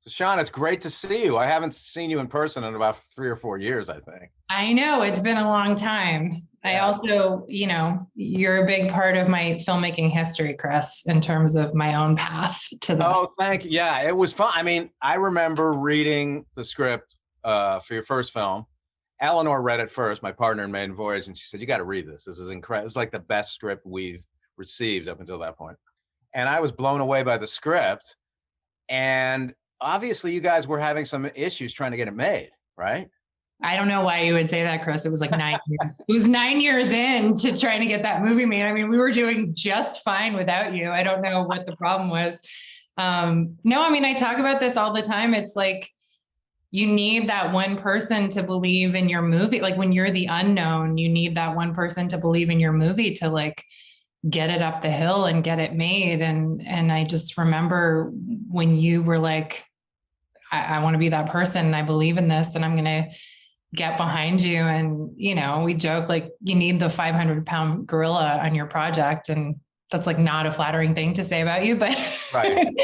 So Sean, it's great to see you. I haven't seen you in person in about 3 or 4 years, I think. I know it's been a long time. I Yeah. also, you're a big part of my filmmaking history, Chris, in terms of my own path to this. Oh, thank you. Yeah, it was fun. I mean, I remember reading the script for your first film. Eleanor read it first, my partner in Maiden Voyage, and she said, "You got to read this. This is incredible. It's like the best script we've received up until that point." And I was blown away by the script. And obviously, you guys were having some issues trying to get it made, right? I don't know why you would say that, Chris. It was like 9 years. It was 9 years in to trying to get that movie made. I mean, we were doing just fine without you. I don't know what the problem was. No, I mean, I talk about this all the time. It's like, you need that one person to believe in your movie. Like when you're the unknown, you need that one person to believe in your movie to like get it up the hill and get it made. And I just remember when you were like, I want to be that person and I believe in this and I'm going to get behind you. And, we joke like you need the 500-pound gorilla on your project. And that's like not a flattering thing to say about you, but, Right.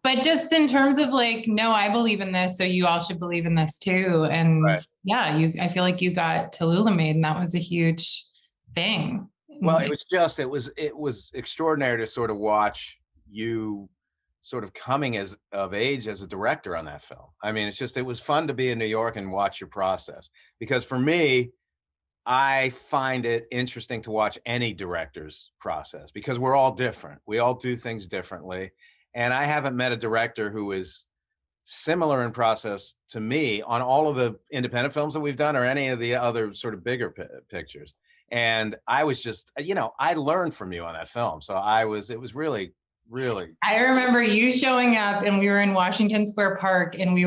but just in terms of like, no, I believe in this. So you all should believe in this too. And Right. yeah, I feel like you got Tallulah made and that was a huge thing. Well, it was extraordinary to sort of watch you sort of coming of age as a director on that film. I mean, it was fun to be in New York and watch your process, because for me, I find it interesting to watch any director's process because we're all different. We all do things differently. And I haven't met a director who is similar in process to me on all of the independent films that we've done or any of the other sort of bigger pictures. And I was just, I learned from you on that film. So it was really, really. I remember you showing up and we were in Washington Square Park and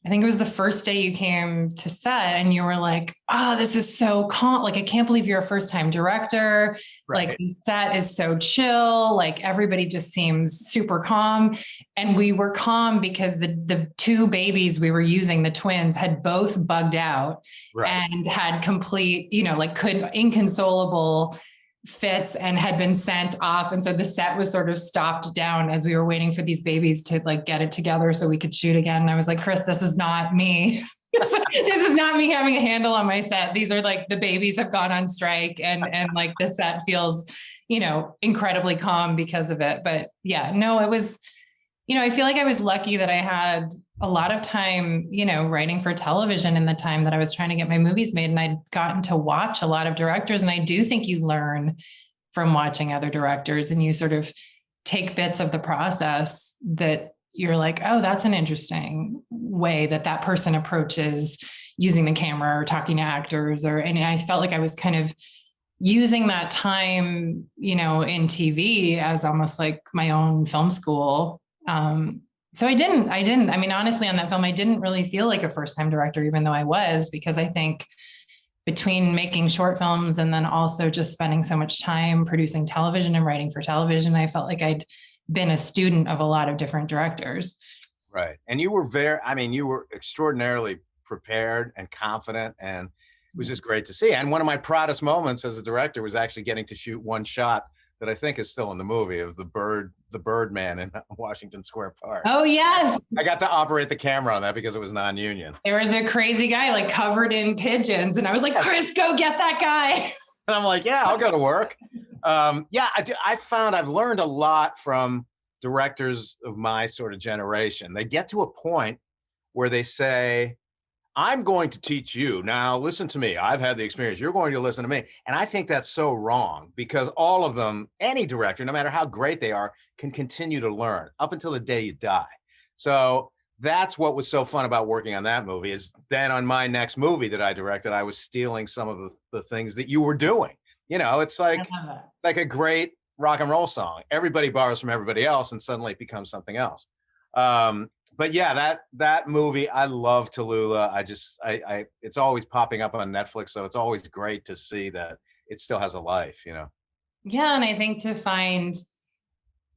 I think it was the first day you came to set and you were like, oh, this is so calm. Like, I can't believe you're a first time director. Right. Like the set is so chill. Like everybody just seems super calm. And we were calm because the two babies we were using, the twins, had both bugged out. Right. And had complete, inconsolable fits and had been sent off. And so the set was sort of stopped down as we were waiting for these babies to like get it together so we could shoot again. And I was like, Chris, this is not me. This is not me having a handle on my set. These are like the babies have gone on strike and like the set feels, incredibly calm because of it. But yeah, no, it was, I feel like I was lucky that I had a lot of time, writing for television in the time that I was trying to get my movies made. And I'd gotten to watch a lot of directors. And I do think you learn from watching other directors and you sort of take bits of the process that you're like, oh, that's an interesting way that person approaches using the camera or talking to actors and I felt like I was kind of using that time, in TV as almost like my own film school. So I mean, honestly, on that film, I didn't really feel like a first-time director, even though I was, because I think between making short films and then also just spending so much time producing television and writing for television, I felt like I'd been a student of a lot of different directors. Right. And you were extraordinarily prepared and confident, and it was just great to see. And one of my proudest moments as a director was actually getting to shoot one shot that I think is still in the movie. It was the Birdman in Washington Square Park. Oh, yes. I got to operate the camera on that because it was non-union. There was a crazy guy like covered in pigeons. And I was like, Chris, go get that guy. And I'm like, yeah, I'll go to work. I found I've learned a lot from directors of my sort of generation. They get to a point where they say, I'm going to teach you. Now, listen to me. I've had the experience. You're going to listen to me. And I think that's so wrong because all of them, any director, no matter how great they are, can continue to learn up until the day you die. So that's what was so fun about working on that movie is then on my next movie that I directed, I was stealing some of the things that you were doing. It's like a great rock and roll song. Everybody borrows from everybody else and suddenly it becomes something else. But yeah, that movie, I love Tallulah. It's always popping up on Netflix. So it's always great to see that it still has a life, Yeah. And I think to find,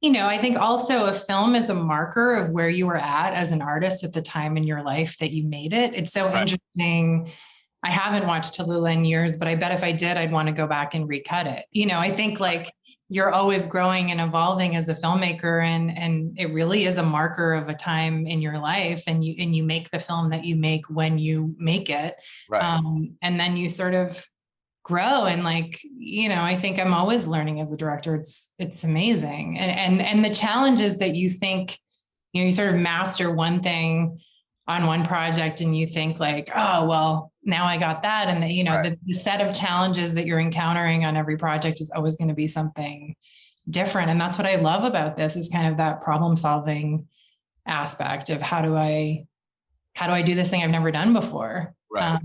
I think also a film is a marker of where you were at an artist at the time in your life that you made it. It's so interesting. I haven't watched Tallulah in years, but I bet if I did, I'd want to go back and recut it. I think like you're always growing and evolving as a filmmaker, and it really is a marker of a time in your life, and you make the film that you make when you make it. Right. And then you sort of grow, and like, I think I'm always learning as a director. It's amazing. And the challenges that you think, you sort of master one thing on one project and you think like, oh, well, now I got that. And Right. the set of challenges that you're encountering on every project is always going to be something different. And that's what I love about this, is kind of that problem solving aspect of how do I do this thing I've never done before? Right.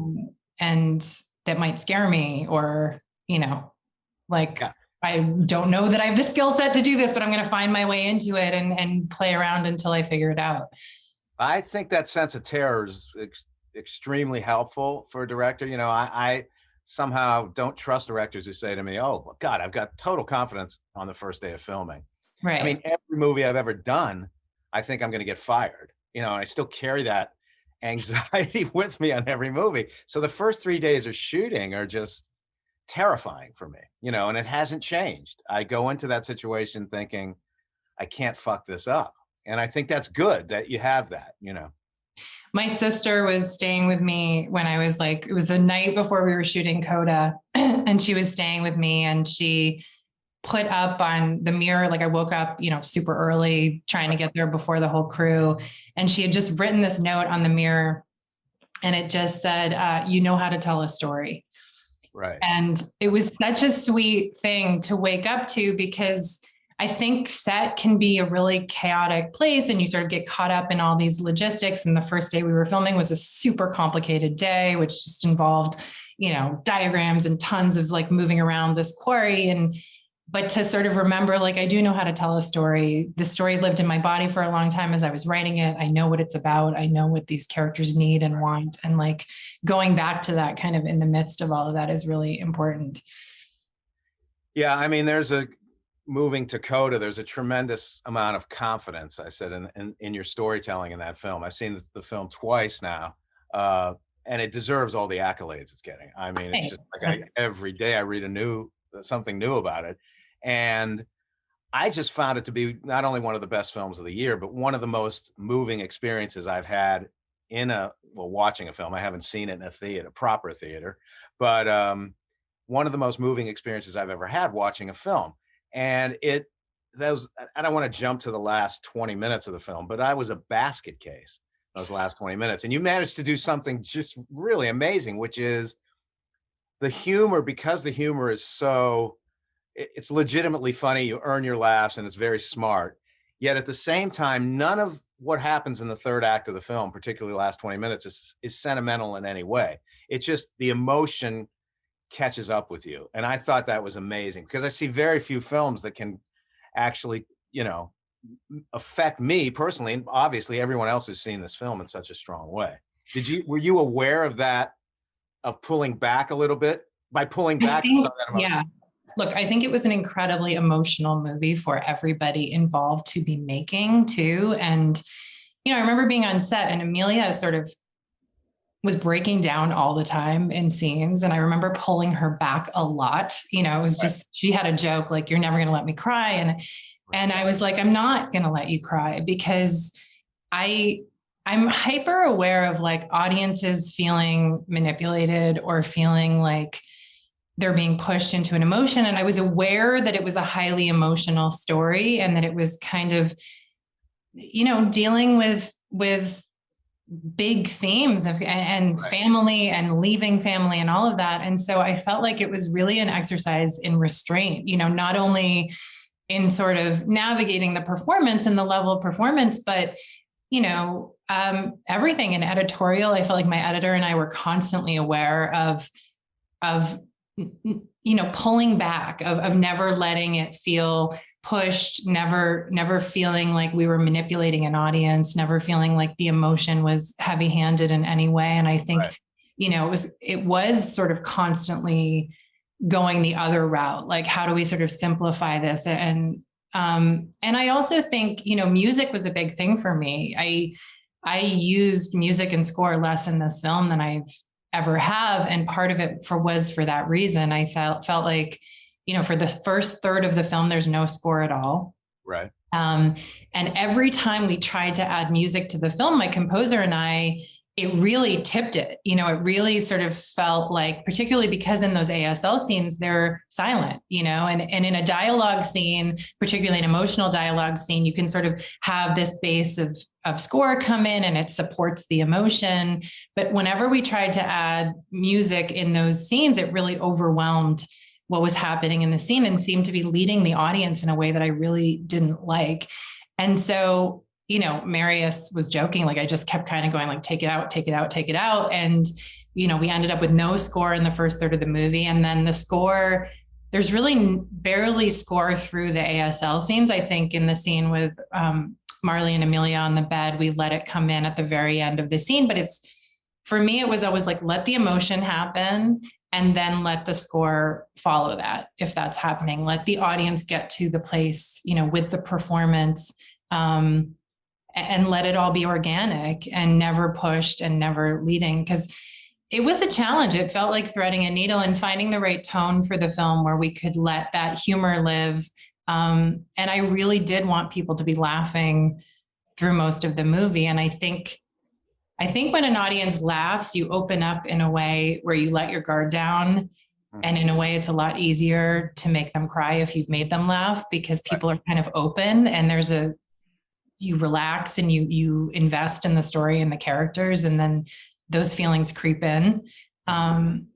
And that might scare me, or, like, Yeah. I don't know that I have the skill set to do this, but I'm going to find my way into it and play around until I figure it out. I think that sense of terror is extremely helpful for a director. I somehow don't trust directors who say to me, "Oh God, I've got total confidence on the first day of filming." I mean, Right. every movie I've ever done, I think I'm going to get fired. And I still carry that anxiety with me on every movie. So the first 3 days of shooting are just terrifying for me. And it hasn't changed. I go into that situation thinking, I can't fuck this up. And I think that's good that you have that. My sister was staying with me when I was like, it was the night before we were shooting CODA, and she was staying with me, and she put up on the mirror, like I woke up, super early trying to get there before the whole crew. And she had just written this note on the mirror, and it just said, you know how to tell a story. Right. And it was such a sweet thing to wake up to, because I think set can be a really chaotic place, and you sort of get caught up in all these logistics. And the first day we were filming was a super complicated day, which just involved, diagrams and tons of like moving around this quarry. But to sort of remember, like, I do know how to tell a story. The story lived in my body for a long time as I was writing it. I know what it's about. I know what these characters need and want. And like going back to that kind of in the midst of all of that is really important. Yeah. I mean, moving to CODA, there's a tremendous amount of confidence, I said, in your storytelling in that film. I've seen the film twice now, and it deserves all the accolades it's getting. I mean, it's just like every day I read something new about it. And I just found it to be not only one of the best films of the year, but one of the most moving experiences I've had watching a film. I haven't seen it in a proper theater, but one of the most moving experiences I've ever had watching a film. And I don't want to jump to the last 20 minutes of the film, but I was a basket case those last 20 minutes. And you managed to do something just really amazing, which is the humor, because the humor is it's legitimately funny. You earn your laughs and it's very smart. Yet at the same time, none of what happens in the third act of the film, particularly the last 20 minutes, is sentimental in any way. It's just the emotion catches up with you. And I thought that was amazing, because I see very few films that can actually, affect me personally, and obviously everyone else who's seen this film in such a strong way. Were you aware of that, of pulling back a little bit? By pulling back, yeah. Look, I think it was an incredibly emotional movie for everybody involved to be making too. And, I remember being on set, and Amelia sort of was breaking down all the time in scenes. And I remember pulling her back a lot. It was just, she had a joke like, "You're never going to let me cry." And I was like, "I'm not going to let you cry," because I'm hyper aware of like audiences feeling manipulated or feeling like they're being pushed into an emotion. And I was aware that it was a highly emotional story, and that it was kind of, dealing with big themes and family and leaving family and all of that. And so I felt like it was really an exercise in restraint, not only in sort of navigating the performance and the level of performance, but everything in editorial. I felt like my editor and I were constantly aware of pulling back, of never letting it feel pushed, never feeling like we were manipulating an audience, never feeling like the emotion was heavy-handed in any way. And I think, it was sort of constantly going the other route. Like, how do we sort of simplify this? And I also think, music was a big thing for me. I used music and score less in this film than I've ever have. And part of it was for that reason. I felt like, for the first third of the film, there's no score at all. Right. And every time we tried to add music to the film, my composer and I, it really tipped it. It really sort of felt like, particularly because in those ASL scenes, they're silent, and in a dialogue scene, particularly an emotional dialogue scene, you can sort of have this base of score come in and it supports the emotion. But whenever we tried to add music in those scenes, it really overwhelmed what was happening in the scene and seemed to be leading the audience in a way that I really didn't like. And so, Marius was joking, like I just kept kind of going like, take it out, take it out, take it out. And, we ended up with no score in the first third of the movie. And then the score, there's really barely score through the ASL scenes. I think in the scene with Marley and Amelia on the bed, we let it come in at the very end of the scene. But for me, it was always like, let the emotion happen and then let the score follow that. If that's happening, let the audience get to the place, with the performance, and let it all be organic and never pushed and never leading. Because it was a challenge. It felt like threading a needle and finding the right tone for the film where we could let that humor live. And I really did want people to be laughing through most of the movie. And I think when an audience laughs, you open up in a way where you let your guard down. And in a way, it's a lot easier to make them cry if you've made them laugh, because people are kind of open and you relax and you invest in the story and the characters, and then those feelings creep in. And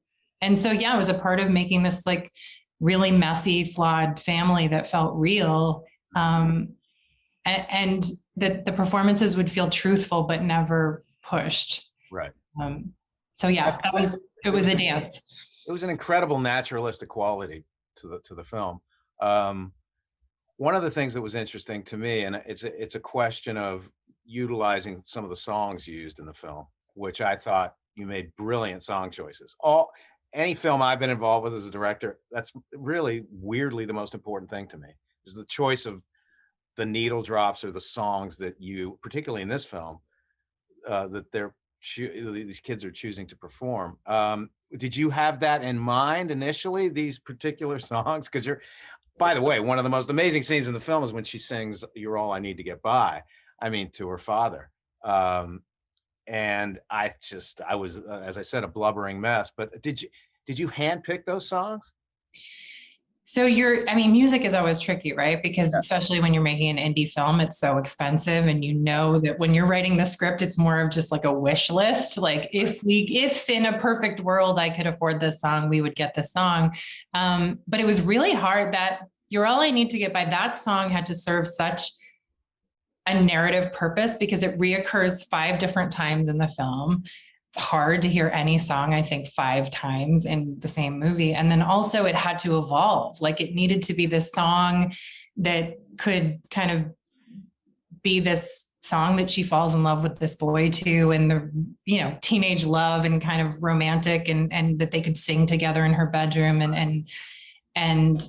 so, yeah, it was a part of making this like really messy, flawed family that felt real. And that the performances would feel truthful, but never pushed. Right. So yeah, it was a dance. It was an incredible naturalistic quality to the film. One of the things that was interesting to me, and it's a question of utilizing some of the songs used in the film, which I thought you made brilliant song choices. Any film I've been involved with as a director, that's really weirdly the most important thing to me, is the choice of the needle drops or the songs that you, particularly in this film, that these kids are choosing to perform. Did you have that in mind initially, these particular songs? Because by the way, one of the most amazing scenes in the film is when she sings "You're All I Need to Get By," to her father. And I was, as I said, a blubbering mess. But did you handpick those songs? So music is always tricky, right? Because especially when you're making an indie film, it's so expensive. And that when you're writing the script, it's more of just like a wish list. Like if in a perfect world, I could afford this song, we would get this song. But it was really hard. That "You're All I Need to Get By," that song had to serve such a narrative purpose because it reoccurs 5 different times in the film. It's hard to hear any song, I think, 5 times in the same movie. And then also it had to evolve. Like it needed to be this song that could kind of be this song that she falls in love with this boy to, and the, teenage love and kind of romantic, and that they could sing together in her bedroom and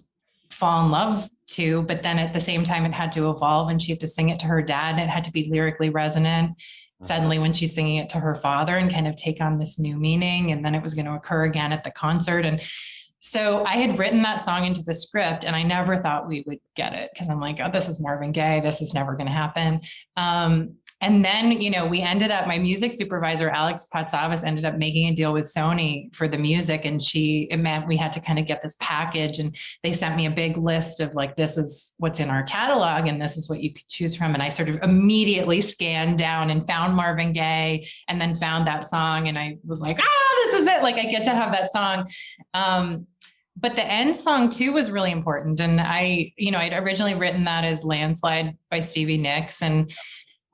fall in love to. But then at the same time, it had to evolve and she had to sing it to her dad, and it had to be lyrically resonant. Suddenly when she's singing it to her father and kind of take on this new meaning, and then it was going to occur again at the concert. And so I had written that song into the script and I never thought we would get it, because I'm like, oh, this is Marvin Gaye. This is never going to happen. And then, we ended up, my music supervisor, Alex Patsavas, ended up making a deal with Sony for the music. And it meant we had to kind of get this package, and they sent me a big list of like, this is what's in our catalog and this is what you could choose from. And I sort of immediately scanned down and found Marvin Gaye, and then found that song. And I was like, this is it. Like I get to have that song. But the end song too was really important. And I'd originally written that as Landslide by Stevie Nicks. And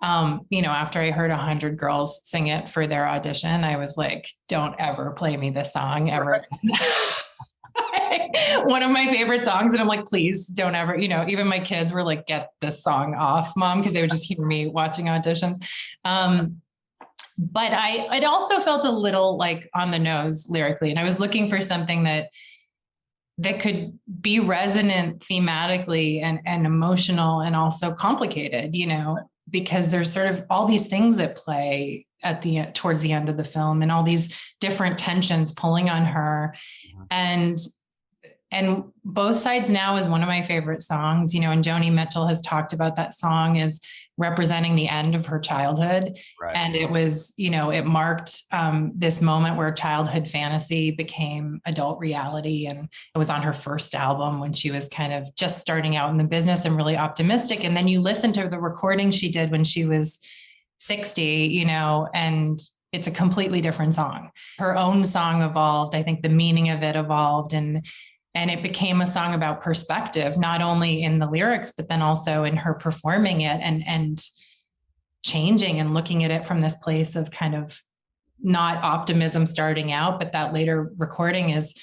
after I heard 100 girls sing it for their audition, I was like, don't ever play me this song ever. One of my favorite songs. And I'm like, please don't ever, even my kids were like, get this song off, Mom, because they would just hear me watching auditions. But it also felt a little like on the nose lyrically. And I was looking for something that could be resonant thematically and emotional, and also complicated, because there's sort of all these things at play towards the end of the film, and all these different tensions pulling on her. And and Both Sides Now is one of my favorite songs, and Joni Mitchell has talked about that song as representing the end of her childhood. Right. And it was, it marked this moment where childhood fantasy became adult reality. And it was on her first album when she was kind of just starting out in the business and really optimistic. And then you listen to the recording she did when she was 60, and it's a completely different song. Her own song evolved. I think the meaning of it evolved, and it became a song about perspective, not only in the lyrics, but then also in her performing it and changing and looking at it from this place of kind of not optimism starting out, but that later recording is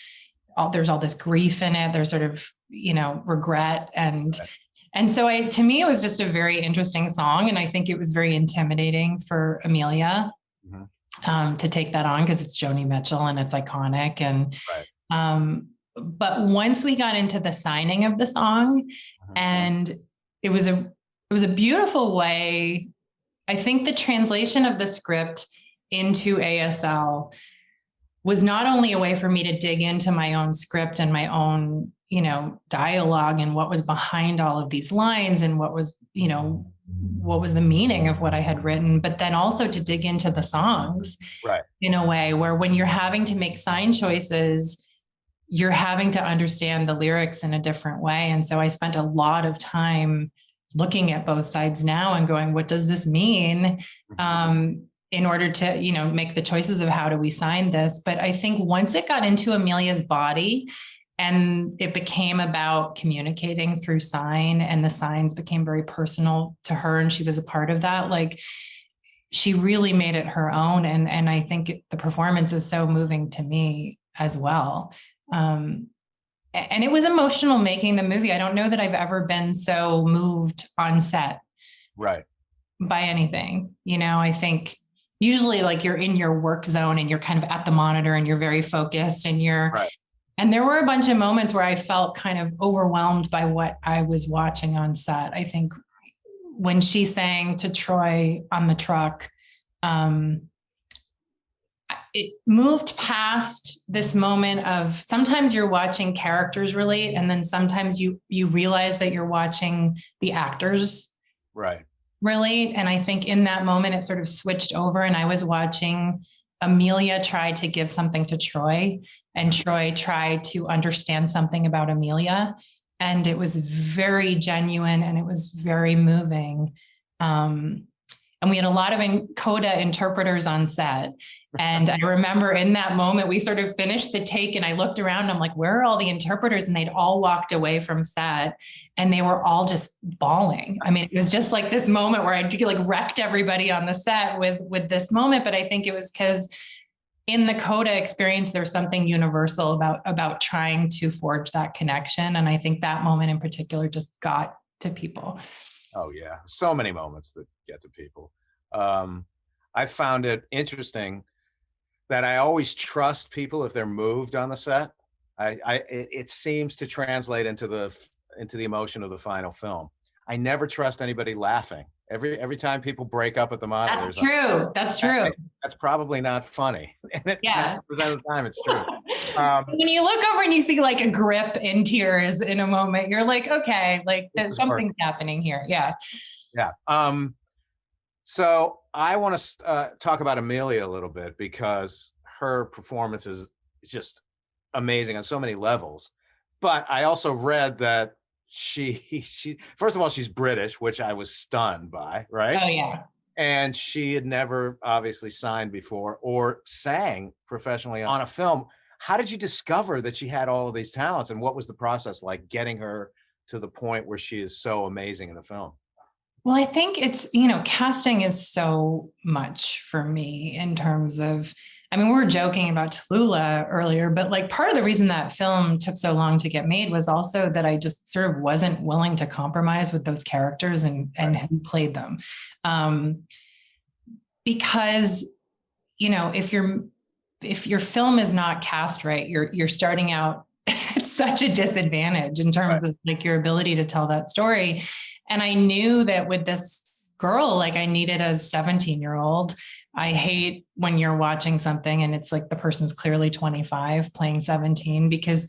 there's all this grief in it. There's sort of, regret. And so to me, it was just a very interesting song. And I think it was very intimidating for Amelia to take that on, because it's Joni Mitchell and it's iconic. And, but once we got into the signing of the song, and it was a beautiful way. I think the translation of the script into ASL was not only a way for me to dig into my own script and my own, dialogue and what was behind all of these lines and what was the meaning of what I had written, but then also to dig into the songs in a way where when you're having to make sign choices, you're having to understand the lyrics in a different way. And so I spent a lot of time looking at Both Sides Now and going, what does this mean? In order to, make the choices of how do we sign this. But I think once it got into Amelia's body and it became about communicating through sign, and the signs became very personal to her, and she was a part of that, like she really made it her own. And I think the performance is so moving to me as well. And it was emotional making the movie. I don't know that I've ever been so moved on set by anything. I think usually like you're in your work zone and you're kind of at the monitor and you're very focused and and there were a bunch of moments where I felt kind of overwhelmed by what I was watching on set. I think when she sang to Troy on the truck, it moved past this moment of sometimes you're watching characters relate, and then sometimes you realize that you're watching the actors relate. And I think in that moment, it sort of switched over, and I was watching Amelia try to give something to Troy, and Troy try to understand something about Amelia. And it was very genuine and it was very moving. And we had a lot of CODA interpreters on set. And I remember in that moment, we sort of finished the take and I looked around and I'm like, where are all the interpreters? And they'd all walked away from set and they were all just bawling. I mean, it was just like this moment where I like wrecked everybody on the set with this moment. But I think it was because in the CODA experience, there's something universal about trying to forge that connection. And I think that moment in particular just got to people. Oh yeah. So many moments that get to people. I found it interesting that I always trust people if they're moved on the set. It seems to translate into the emotion of the final film. I never trust anybody laughing. Every time people break up at the monitors. That's true. That's probably not funny. And 90% of the time it's true. When you look over and you see like a grip in tears in a moment, you're like, okay, like there's something's happening here. Yeah. Yeah. So I want to talk about Amelia a little bit because her performance is just amazing on so many levels. But I also read that she first of all, she's British, which I was stunned by, right? Oh yeah. And she had never obviously signed before or sang professionally on a film. How did you discover that she had all of these talents, and what was the process like getting her to the point where she is so amazing in the film? Well, I think it's, casting is so much for me in terms of, we were joking about Tallulah earlier, but like part of the reason that film took so long to get made was also that I just sort of wasn't willing to compromise with those characters and who played them. Because, if your film is not cast right, you're starting out at such a disadvantage in terms of like your ability to tell that story. And I knew that with this girl, like I needed a 17-year-old. I hate when you're watching something and it's like the person's clearly 25 playing 17, because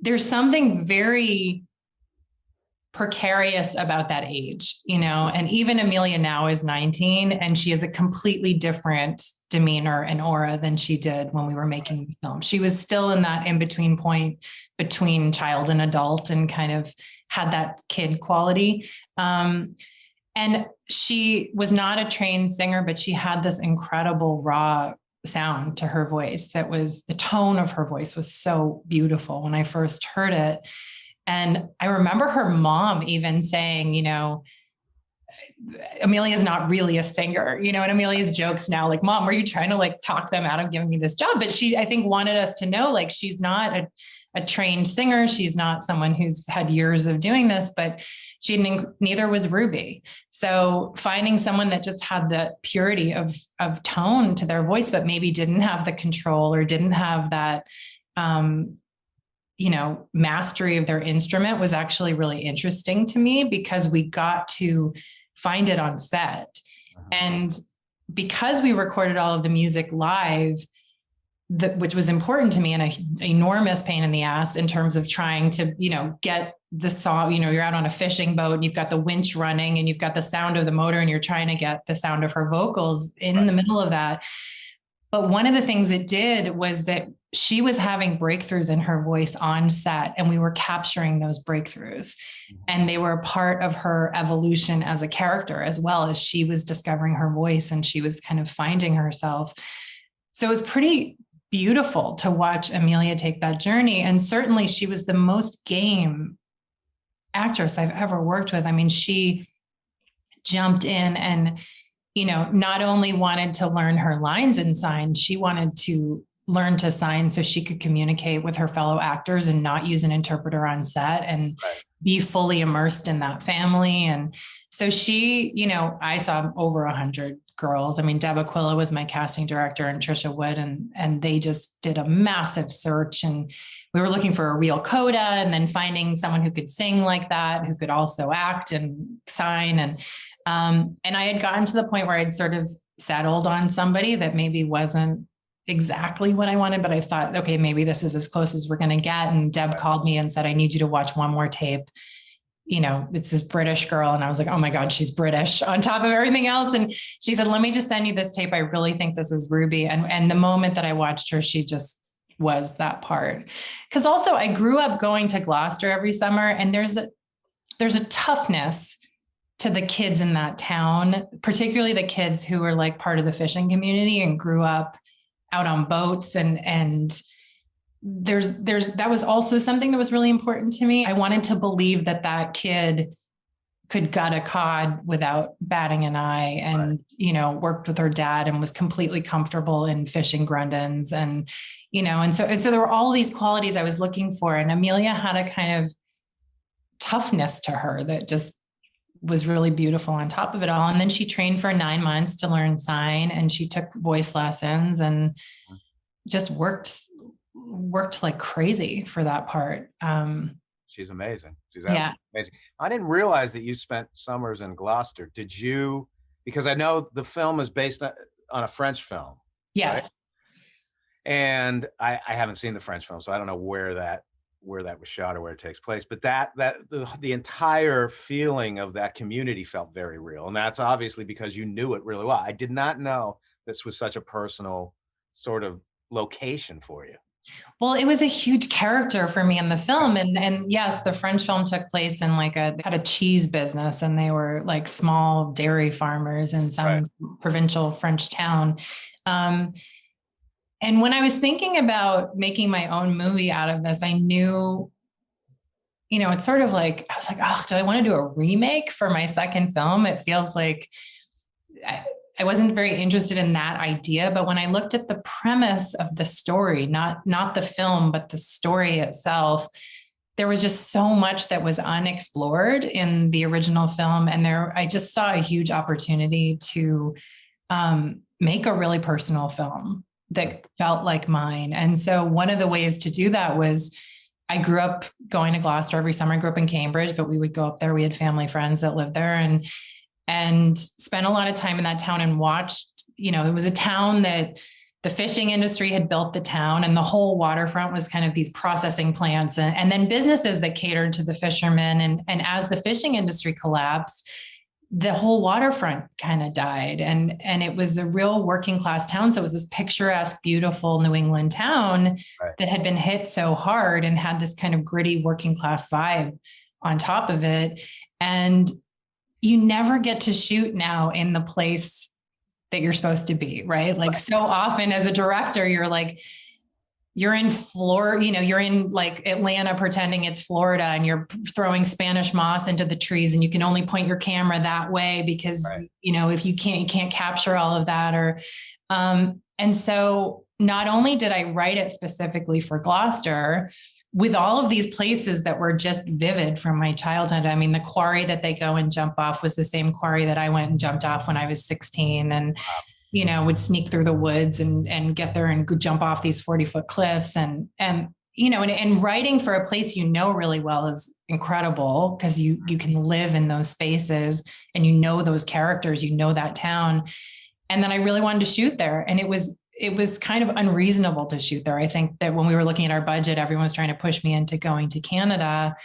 there's something very precarious about that age, and even Amelia now is 19 and she has a completely different demeanor and aura than she did when we were making the film. She was still in that in-between point between child and adult and kind of had that kid quality. And she was not a trained singer, but she had this incredible raw sound to her voice. The tone of her voice was so beautiful when I first heard it. And I remember her mom even saying, Amelia's not really a singer, and Amelia's jokes now, like, Mom, were you trying to like talk them out of giving me this job? But she, I think, wanted us to know, like, she's not a trained singer. She's not someone who's had years of doing this, but neither was Ruby. So finding someone that just had the purity of tone to their voice, but maybe didn't have the control or didn't have that, mastery of their instrument was actually really interesting to me because we got to find it on set. And because we recorded all of the music live, which was important to me and an enormous pain in the ass in terms of trying to, get the song, you're out on a fishing boat and you've got the winch running and you've got the sound of the motor and you're trying to get the sound of her vocals in the middle of that. But one of the things it did was that she was having breakthroughs in her voice on set, and we were capturing those breakthroughs. And they were a part of her evolution as a character, as well as she was discovering her voice and she was kind of finding herself. So it was pretty beautiful to watch Amelia take that journey. And certainly she was the most game actress I've ever worked with. I mean, she jumped in and, not only wanted to learn her lines in sign, she wanted to learn to sign so she could communicate with her fellow actors and not use an interpreter on set and be fully immersed in that family. And so she, I saw over 100 girls. I mean, Deb Aquila was my casting director and Trisha Wood, and they just did a massive search, and we were looking for a real CODA and then finding someone who could sing like that, who could also act and sign. And I had gotten to the point where I'd sort of settled on somebody that maybe wasn't exactly what I wanted, but I thought, okay, maybe this is as close as we're going to get. And Deb called me and said, I need you to watch one more tape. It's this British girl. And I was like, oh my God, she's British on top of everything else. And she said, let me just send you this tape. I really think this is Ruby. And the moment that I watched her, she just was that part. Because also I grew up going to Gloucester every summer, and there's a toughness to the kids in that town, particularly the kids who were like part of the fishing community and grew up out on boats. And that was also something that was really important to me. I wanted to believe that kid could gut a cod without batting an eye, and, worked with her dad and was completely comfortable in fishing grundens. And, and so there were all these qualities I was looking for. And Amelia had a kind of toughness to her that just was really beautiful on top of it all. And then she trained for 9 months to learn sign, and she took voice lessons and just worked like crazy for that part. She's amazing. She's absolutely amazing. I didn't realize that you spent summers in Gloucester. Did you? Because I know the film is based on a French film. Yes. Right? And I haven't seen the French film, so I don't know where that was shot or where it takes place, but the entire feeling of that community felt very real. And that's obviously because you knew it really well. I did not know this was such a personal sort of location for you. Well, it was a huge character for me in the film. And yes, the French film took place in had a cheese business, and they were like small dairy farmers in some provincial French town. And when I was thinking about making my own movie out of this, I knew, it's sort of like, I was like, oh, do I want to do a remake for my second film? It feels like I wasn't very interested in that idea. But when I looked at the premise of the story, not the film, but the story itself, there was just so much that was unexplored in the original film. And I just saw a huge opportunity to make a really personal film that felt like mine. And so one of the ways to do that was, I grew up going to Gloucester every summer. I grew up in Cambridge, but we would go up there. We had family friends that lived there, and spent a lot of time in that town and watched, it was a town that the fishing industry had built the town, and the whole waterfront was kind of these processing plants and then businesses that catered to the fishermen. And as the fishing industry collapsed, the whole waterfront kind of died. And it was a real working class town. So it was this picturesque, beautiful New England town that had been hit so hard and had this kind of gritty working class vibe on top of it. And you never get to shoot now in the place that you're supposed to be, right? Like so often as a director, you're in Florida, you're in like Atlanta pretending it's Florida, and you're throwing Spanish moss into the trees, and you can only point your camera that way because, if you can't capture all of that. And so not only did I write it specifically for Gloucester, with all of these places that were just vivid from my childhood. I mean, the quarry that they go and jump off was the same quarry that I went and jumped off when I was 16, and, would sneak through the woods and get there and jump off these 40-foot cliffs. And writing for a place, really well is incredible because you can live in those spaces and those characters, that town. And then I really wanted to shoot there. And it was kind of unreasonable to shoot there. I think that when we were looking at our budget, everyone was trying to push me into going to Canada.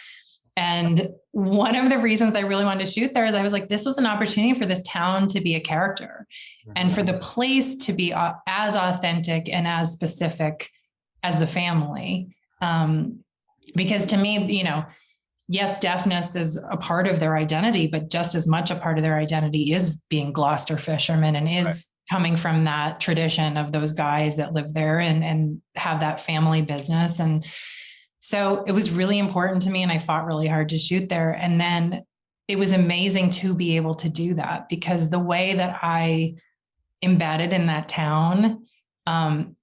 And one of the reasons I really wanted to shoot there is I was like, this is an opportunity for this town to be a character and for the place to be as authentic and as specific as the family. Because to me, yes, deafness is a part of their identity, but just as much a part of their identity is being Gloucester fishermen and is coming from that tradition of those guys that live there and have that family business. And so it was really important to me, and I fought really hard to shoot there. And then it was amazing to be able to do that because the way that I embedded in that town,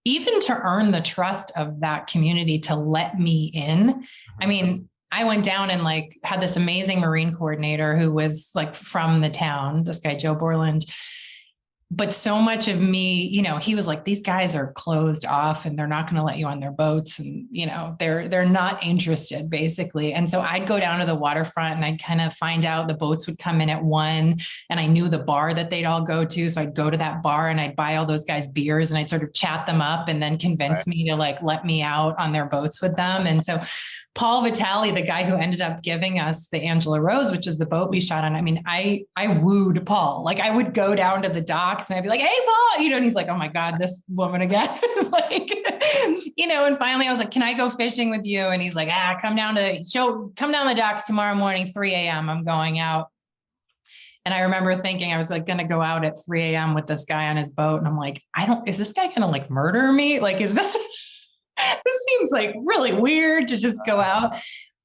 even to earn the trust of that community to let me in. I mean, I went down and had this amazing Marine coordinator who was from the town, this guy, Joe Borland. But so much of me, he was like, these guys are closed off and they're not going to let you on their boats. And, they're not interested basically. And so I'd go down to the waterfront and I'd kind of find out the boats would come in at 1, and I knew the bar that they'd all go to. So I'd go to that bar and I'd buy all those guys beers and I'd sort of chat them up and then convince me to let me out on their boats with them. And so Paul Vitale, the guy who ended up giving us the Angela Rose, which is the boat we shot on. I mean, I wooed Paul. I would go down to the docks and I'd be like, hey, Paul, and he's like, oh my God, this woman again. And finally I was like, can I go fishing with you? And he's like, come down the docks tomorrow morning, 3 a.m. I'm going out. And I remember thinking I was going to go out at 3 a.m. with this guy on his boat. And I'm like, is this guy going to murder me? Is this, this seems really weird to just go out.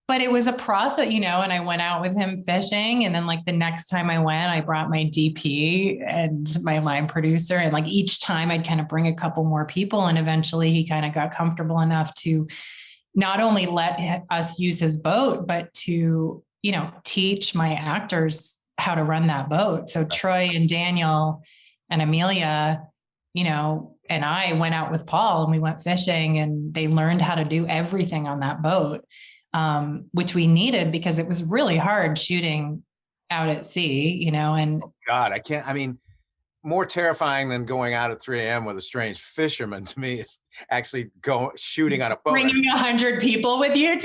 But it was a process, and I went out with him fishing. And then the next time I went, I brought my DP and my line producer. And each time I'd kind of bring a couple more people. And eventually he kind of got comfortable enough to not only let us use his boat, but to, teach my actors how to run that boat. So Troy and Daniel and Amelia, and I went out with Paul and we went fishing, and they learned how to do everything on that boat. Which we needed because it was really hard shooting out at sea, and oh God, more terrifying than going out at 3 a.m. with a strange fisherman to me is actually shooting on a boat. Bringing 100 people with you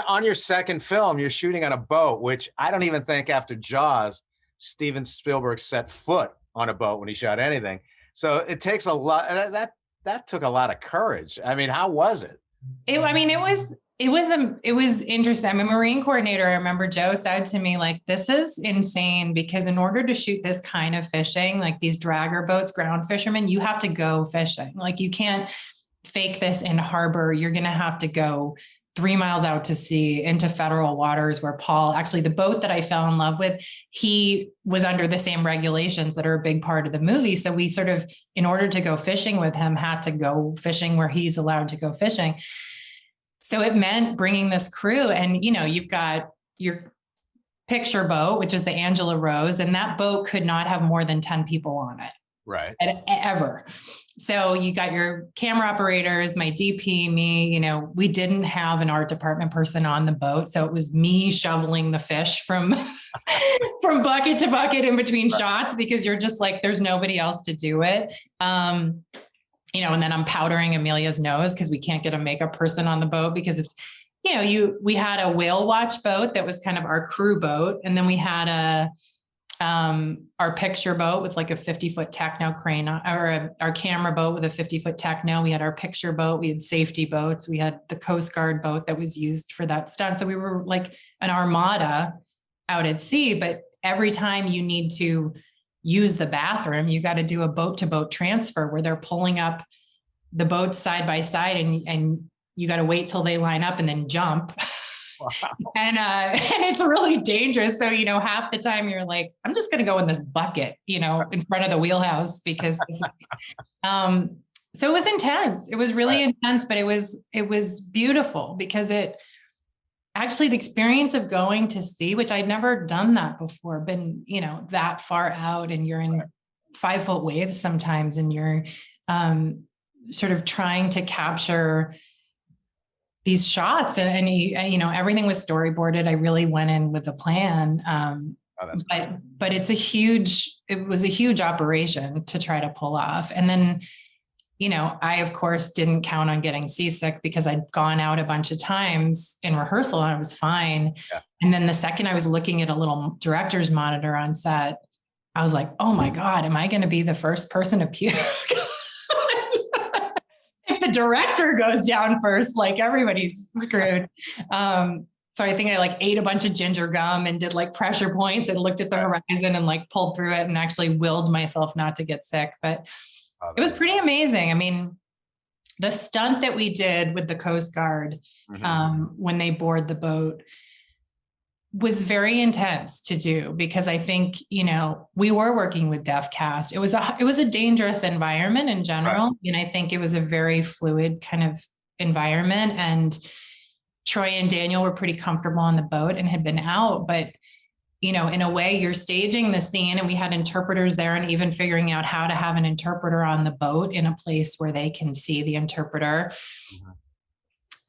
on your second film, you're shooting on a boat, which I don't even think after Jaws, Steven Spielberg set foot on a boat when he shot anything. So it takes a lot. That took a lot of courage. How was it? It was interesting. Marine coordinator, I remember Joe said to me, this is insane because in order to shoot this kind of fishing, these dragger boats, ground fishermen, you have to go fishing. You can't fake this in harbor. You're going to have to go 3 miles out to sea into federal waters where Paul, actually the boat that I fell in love with, he was under the same regulations that are a big part of the movie. So we sort of, in order to go fishing with him, had to go fishing where he's allowed to go fishing. So it meant bringing this crew, and, you've got your picture boat, which is the Angela Rose, and that boat could not have more than 10 people on it. Right. ever. So you got your camera operators, my DP, me, you know, we didn't have an art department person on the boat. So it was me shoveling the fish from, from bucket to bucket in between shots, because you're just like, there's nobody else to do it. You know, and then I'm powdering Amelia's nose because we can't get a makeup person on the boat, because it's, you know, we had a whale watch boat that was kind of our crew boat. And then we had our picture boat with like a 50-foot techno crane, or our camera boat with a 50-foot techno. We had our picture boat. We had safety boats. We had the Coast Guard boat that was used for that stunt. So we were like an armada out at sea, but every time you need to use the bathroom, you got to do a boat to boat transfer where they're pulling up the boats side by side, and you got to wait till they line up and then jump. Wow. And it's really dangerous. So, you know, half the time you're like, I'm just going to go in this bucket, you know, in front of the wheelhouse, because, so it was intense. It was really intense, but it was beautiful, because it actually, the experience of going to sea, which I'd never done that before, been, you know, that far out, and you're in 5-foot waves sometimes, and you're sort of trying to capture these shots, and you know, everything was storyboarded. I really went in with a plan. But it was a huge operation to try to pull off. And then, you know, I, of course, didn't count on getting seasick, because I'd gone out a bunch of times in rehearsal and I was fine. Yeah. And then the second I was looking at a little director's monitor on set, I was like, oh my God, am I going to be the first person to puke? If the director goes down first, like, everybody's screwed. So I think I like ate a bunch of ginger gum and did like pressure points and looked at the horizon and like pulled through it, and actually willed myself not to get sick. But it was pretty amazing. I mean, the stunt that we did with the Coast Guard when they board the boat was very intense to do, because I think, you know, we were working with deaf cast. It was a dangerous environment in general. Right. And I think it was a very fluid kind of environment. And Troy and Daniel were pretty comfortable on the boat and had been out, but, you know, in a way you're staging the scene, and we had interpreters there, and even figuring out how to have an interpreter on the boat in a place where they can see the interpreter. Mm-hmm.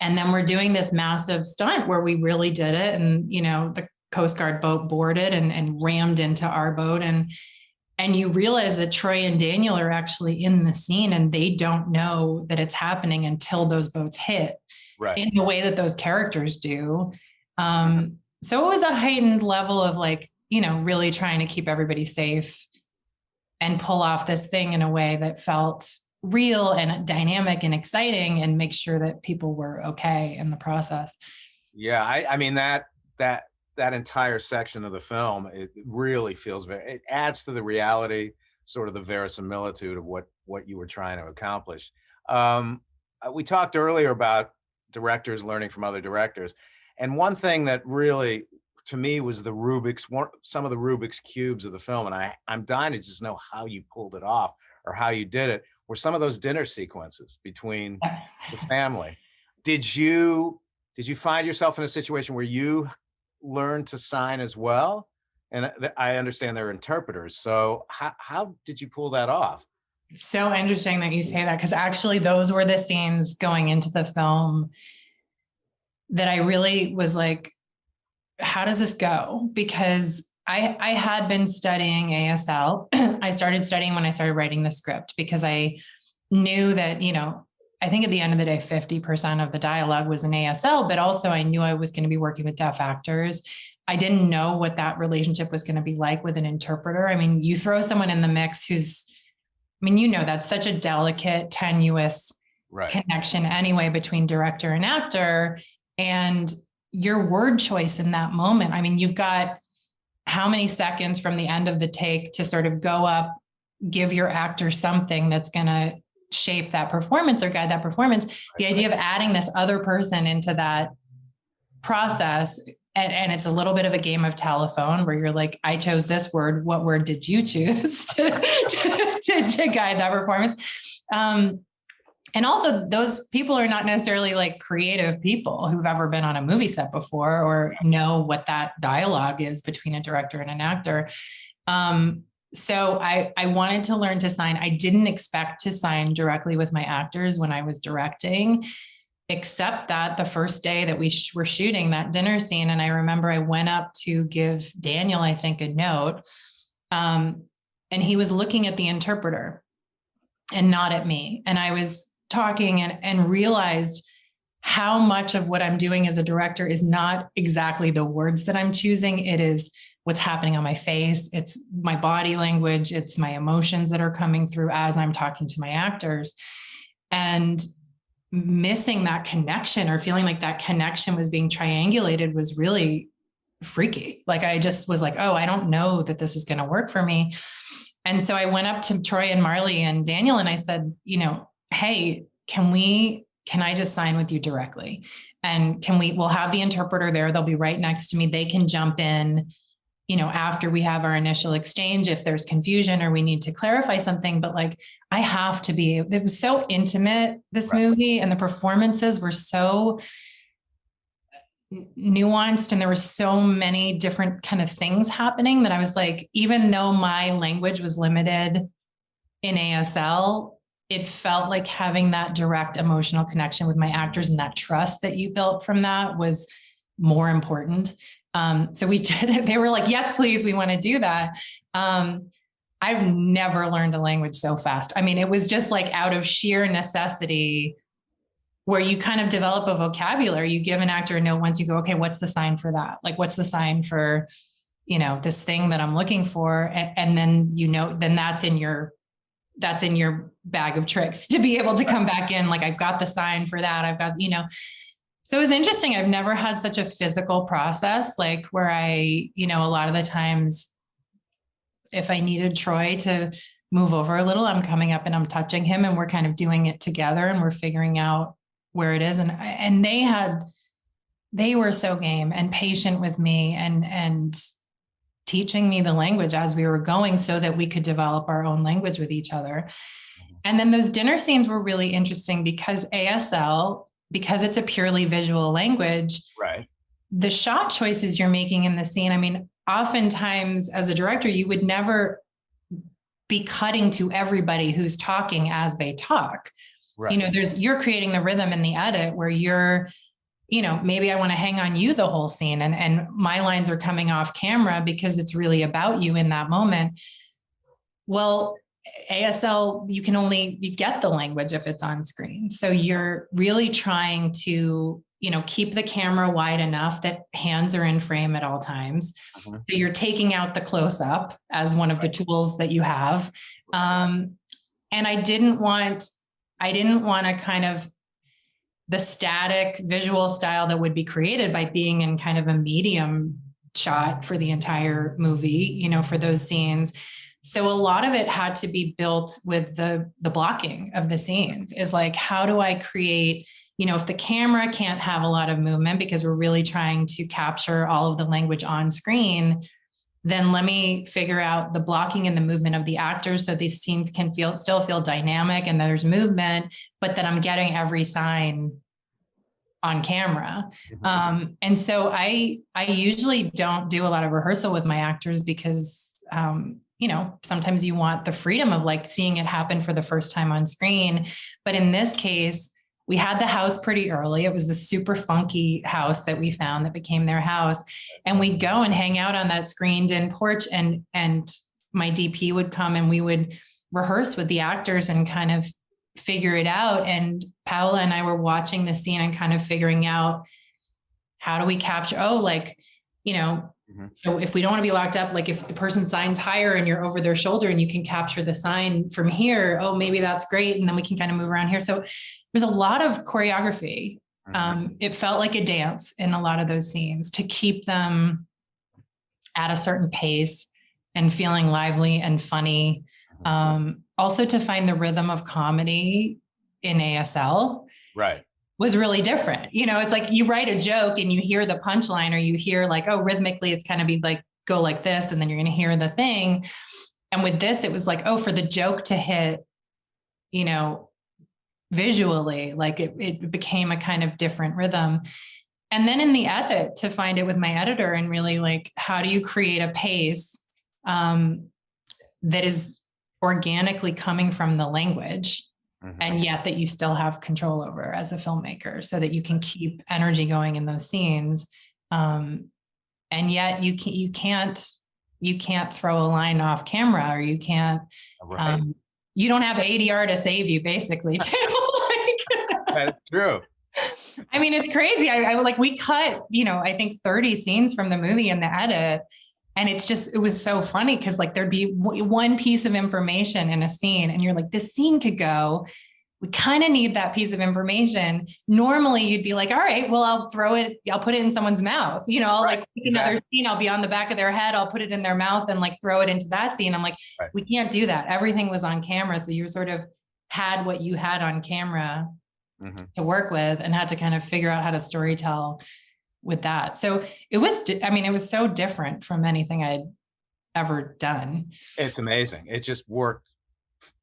And then we're doing this massive stunt where we really did it. And, you know, the Coast Guard boat boarded and rammed into our boat. And you realize that Troy and Daniel are actually in the scene, and they don't know that it's happening until those boats hit, right, in the way that those characters do. So it was a heightened level of, like, you know, really trying to keep everybody safe and pull off this thing in a way that felt real and dynamic and exciting, and make sure that people were okay in the process. Yeah. I mean, that entire section of the film, it really feels it adds to the reality, sort of the verisimilitude of what you were trying to accomplish. We talked earlier about directors learning from other directors. And one thing that really, to me, was some of the Rubik's cubes of the film, and I'm dying to just know how you pulled it off or how you did it, were some of those dinner sequences between the family. Did you find yourself in a situation where you learned to sign as well? And I understand they're interpreters. So how did you pull that off? It's so interesting that you say that, because actually those were the scenes going into the film that I really was like, how does this go? Because I had been studying ASL. I started studying when I started writing the script, because I knew that, you know, I think at the end of the day, 50% of the dialogue was in ASL, but also I knew I was going to be working with deaf actors. I didn't know what that relationship was going to be like with an interpreter. I mean, you throw someone in the mix you know, that's such a delicate, tenuous connection anyway between director and actor, and your word choice in that moment. I mean, you've got how many seconds from the end of the take to sort of go up, give your actor something that's going to shape that performance or guide that performance. The idea of adding this other person into that process, and it's a little bit of a game of telephone where you're like, I chose this word. What word did you choose to guide that performance? And also, those people are not necessarily like creative people who've ever been on a movie set before or know what that dialogue is between a director and an actor. So I wanted to learn to sign. I didn't expect to sign directly with my actors when I was directing, except that the first day that we were shooting that dinner scene. And I remember I went up to give Daniel, I think, a note. And he was looking at the interpreter and not at me. And I was talking and realized how much of what I'm doing as a director is not exactly the words that I'm choosing. It is what's happening on my face. It's my body language. It's my emotions that are coming through as I'm talking to my actors. And missing that connection or feeling like that connection was being triangulated was really freaky. Like I just was like, oh, I don't know that this is going to work for me. And so I went up to Troy and Marley and Daniel and I said, hey, can I just sign with you directly? And we'll have the interpreter there. They'll be right next to me. They can jump in, after we have our initial exchange, if there's confusion or we need to clarify something, but like, I have to be, it was so intimate, this movie, and the performances were so nuanced and there were so many different kind of things happening that I was like, even though my language was limited in ASL, it felt like having that direct emotional connection with my actors and that trust that you built from that was more important. So we did it. They were like, yes, please, we want to do that. I've never learned a language so fast. I mean, it was just like out of sheer necessity where you kind of develop a vocabulary. You give an actor a note once, you go, okay, what's the sign for that? Like, what's the sign for, this thing that I'm looking for? And then, then that's in your bag of tricks to be able to come back in. Like, I've got the sign for that. I've got, so it was interesting. I've never had such a physical process, like where a lot of the times if I needed Troy to move over a little, I'm coming up and I'm touching him and we're kind of doing it together and we're figuring out where it is. And they were so game and patient with me and teaching me the language as we were going so that we could develop our own language with each other. And then those dinner scenes were really interesting because ASL, because it's a purely visual language, right? The shot choices you're making in the scene. I mean, oftentimes as a director, you would never be cutting to everybody who's talking as they talk. Right. You're creating the rhythm in the edit where you're, maybe I want to hang on you the whole scene and my lines are coming off camera because it's really about you in that moment. Well, ASL, you get the language if it's on screen. So you're really trying to, keep the camera wide enough that hands are in frame at all times. So you're taking out the close up as one of the tools that you have. And I didn't want to kind of the static visual style that would be created by being in kind of a medium shot for the entire movie, for those scenes. So a lot of it had to be built with the blocking of the scenes is like, how do I create, if the camera can't have a lot of movement because we're really trying to capture all of the language on screen, then let me figure out the blocking and the movement of the actors so these scenes can still feel dynamic and there's movement, but that I'm getting every sign on camera. And so I usually don't do a lot of rehearsal with my actors because, sometimes you want the freedom of like seeing it happen for the first time on screen. But in this case, we had the house pretty early. It was the super funky house that we found that became their house. And we'd go and hang out on that screened in porch and my DP would come and we would rehearse with the actors and kind of figure it out. And Paola and I were watching the scene and kind of figuring out how do we capture, so if we don't want to be locked up, like if the person signs higher and you're over their shoulder and you can capture the sign from here, maybe that's great. And then we can kind of move around here. So there's a lot of choreography. It felt like a dance in a lot of those scenes to keep them at a certain pace and feeling lively and funny. Also to find the rhythm of comedy in ASL. Right. Was really different. It's like you write a joke and you hear the punchline or you hear like, rhythmically, it's kind of be like, go like this. And then you're going to hear the thing. And with this, it was like, for the joke to hit, visually, like it became a kind of different rhythm. And then in the edit to find it with my editor and really like, how do you create a pace that is organically coming from the language, and yet that you still have control over as a filmmaker, so that you can keep energy going in those scenes. And yet you can't throw a line off camera, or you can't, you don't have ADR to save you, basically, too. That's true. I mean, it's crazy. I like, we cut, I think 30 scenes from the movie in the edit. And it was so funny, because like there'd be one piece of information in a scene and you're like, this scene could go, we kind of need that piece of information. Normally you'd be like, all right, well, I'll put it in someone's mouth. I'll like pick another scene, I'll be on the back of their head, I'll put it in their mouth and like throw it into that scene. I'm like, we can't do that. Everything was on camera. So you sort of had what you had on camera to work with, and had to kind of figure out how to storytell with that. So it was so different from anything I'd ever done. It's amazing. It just worked,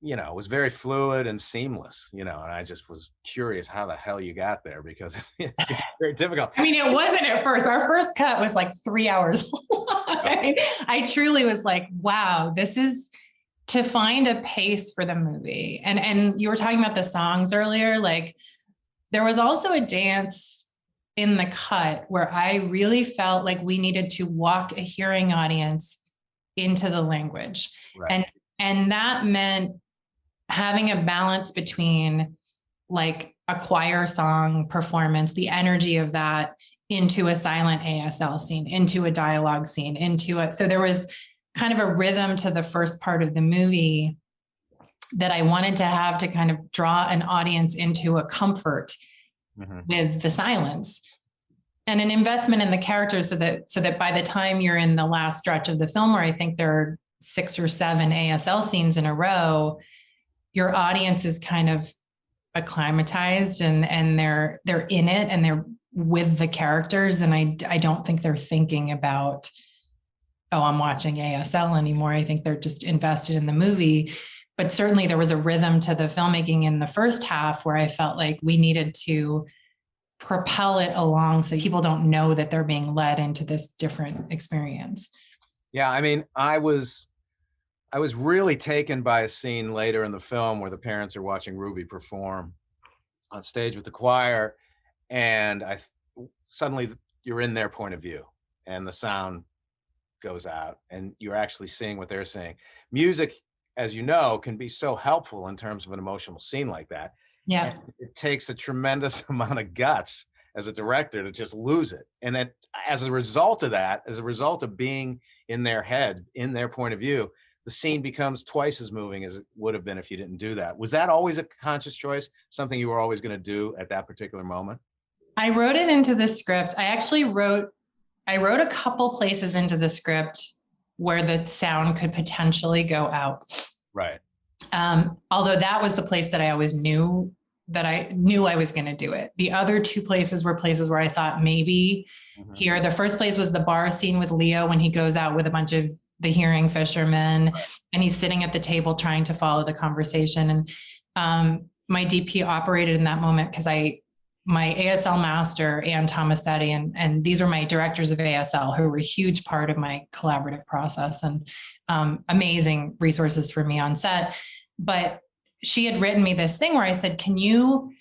it was very fluid and seamless, and I just was curious how the hell you got there, because it's very difficult. I mean, it wasn't at first. Our first cut was like 3 hours long. I truly was like, wow, this is to find a pace for the movie. And you were talking about the songs earlier, like there was also a dance in the cut where I really felt like we needed to walk a hearing audience into the language. And that meant having a balance between like a choir song performance, the energy of that, into a silent ASL scene, into a dialogue scene, so there was kind of a rhythm to the first part of the movie that I wanted to have to kind of draw an audience into a comfort with the silence, and an investment in the characters, so that by the time you're in the last stretch of the film, where I think there are 6 or 7 ASL scenes in a row, your audience is kind of acclimatized and they're in it and they're with the characters. And I don't think they're thinking about, oh, I'm watching ASL anymore. I think they're just invested in the movie. But certainly there was a rhythm to the filmmaking in the first half where I felt like we needed to propel it along so people don't know that they're being led into this different experience. Yeah, I mean, I was really taken by a scene later in the film where the parents are watching Ruby perform on stage with the choir, and suddenly you're in their point of view and the sound goes out and you're actually seeing what they're saying. Music, as you know, can be so helpful in terms of an emotional scene like that. Yeah. And it takes a tremendous amount of guts as a director to just lose it. And that as a result of that, as a result of being in their head, in their point of view, the scene becomes twice as moving as it would have been if you didn't do that. Was that always a conscious choice? Something you were always going to do at that particular moment? I wrote it into the script. I wrote a couple places into the script where the sound could potentially go out. Right. Although that was the place that I always knew I was going to do it. The other 2 places were places where I thought maybe here. The first place was the bar scene with Leo when he goes out with a bunch of the hearing fishermen, and he's sitting at the table trying to follow the conversation. And my DP operated in that moment because my ASL master, Ann Tomasetti, and these were my directors of ASL, who were a huge part of my collaborative process and amazing resources for me on set. But she had written me this thing where I said, can you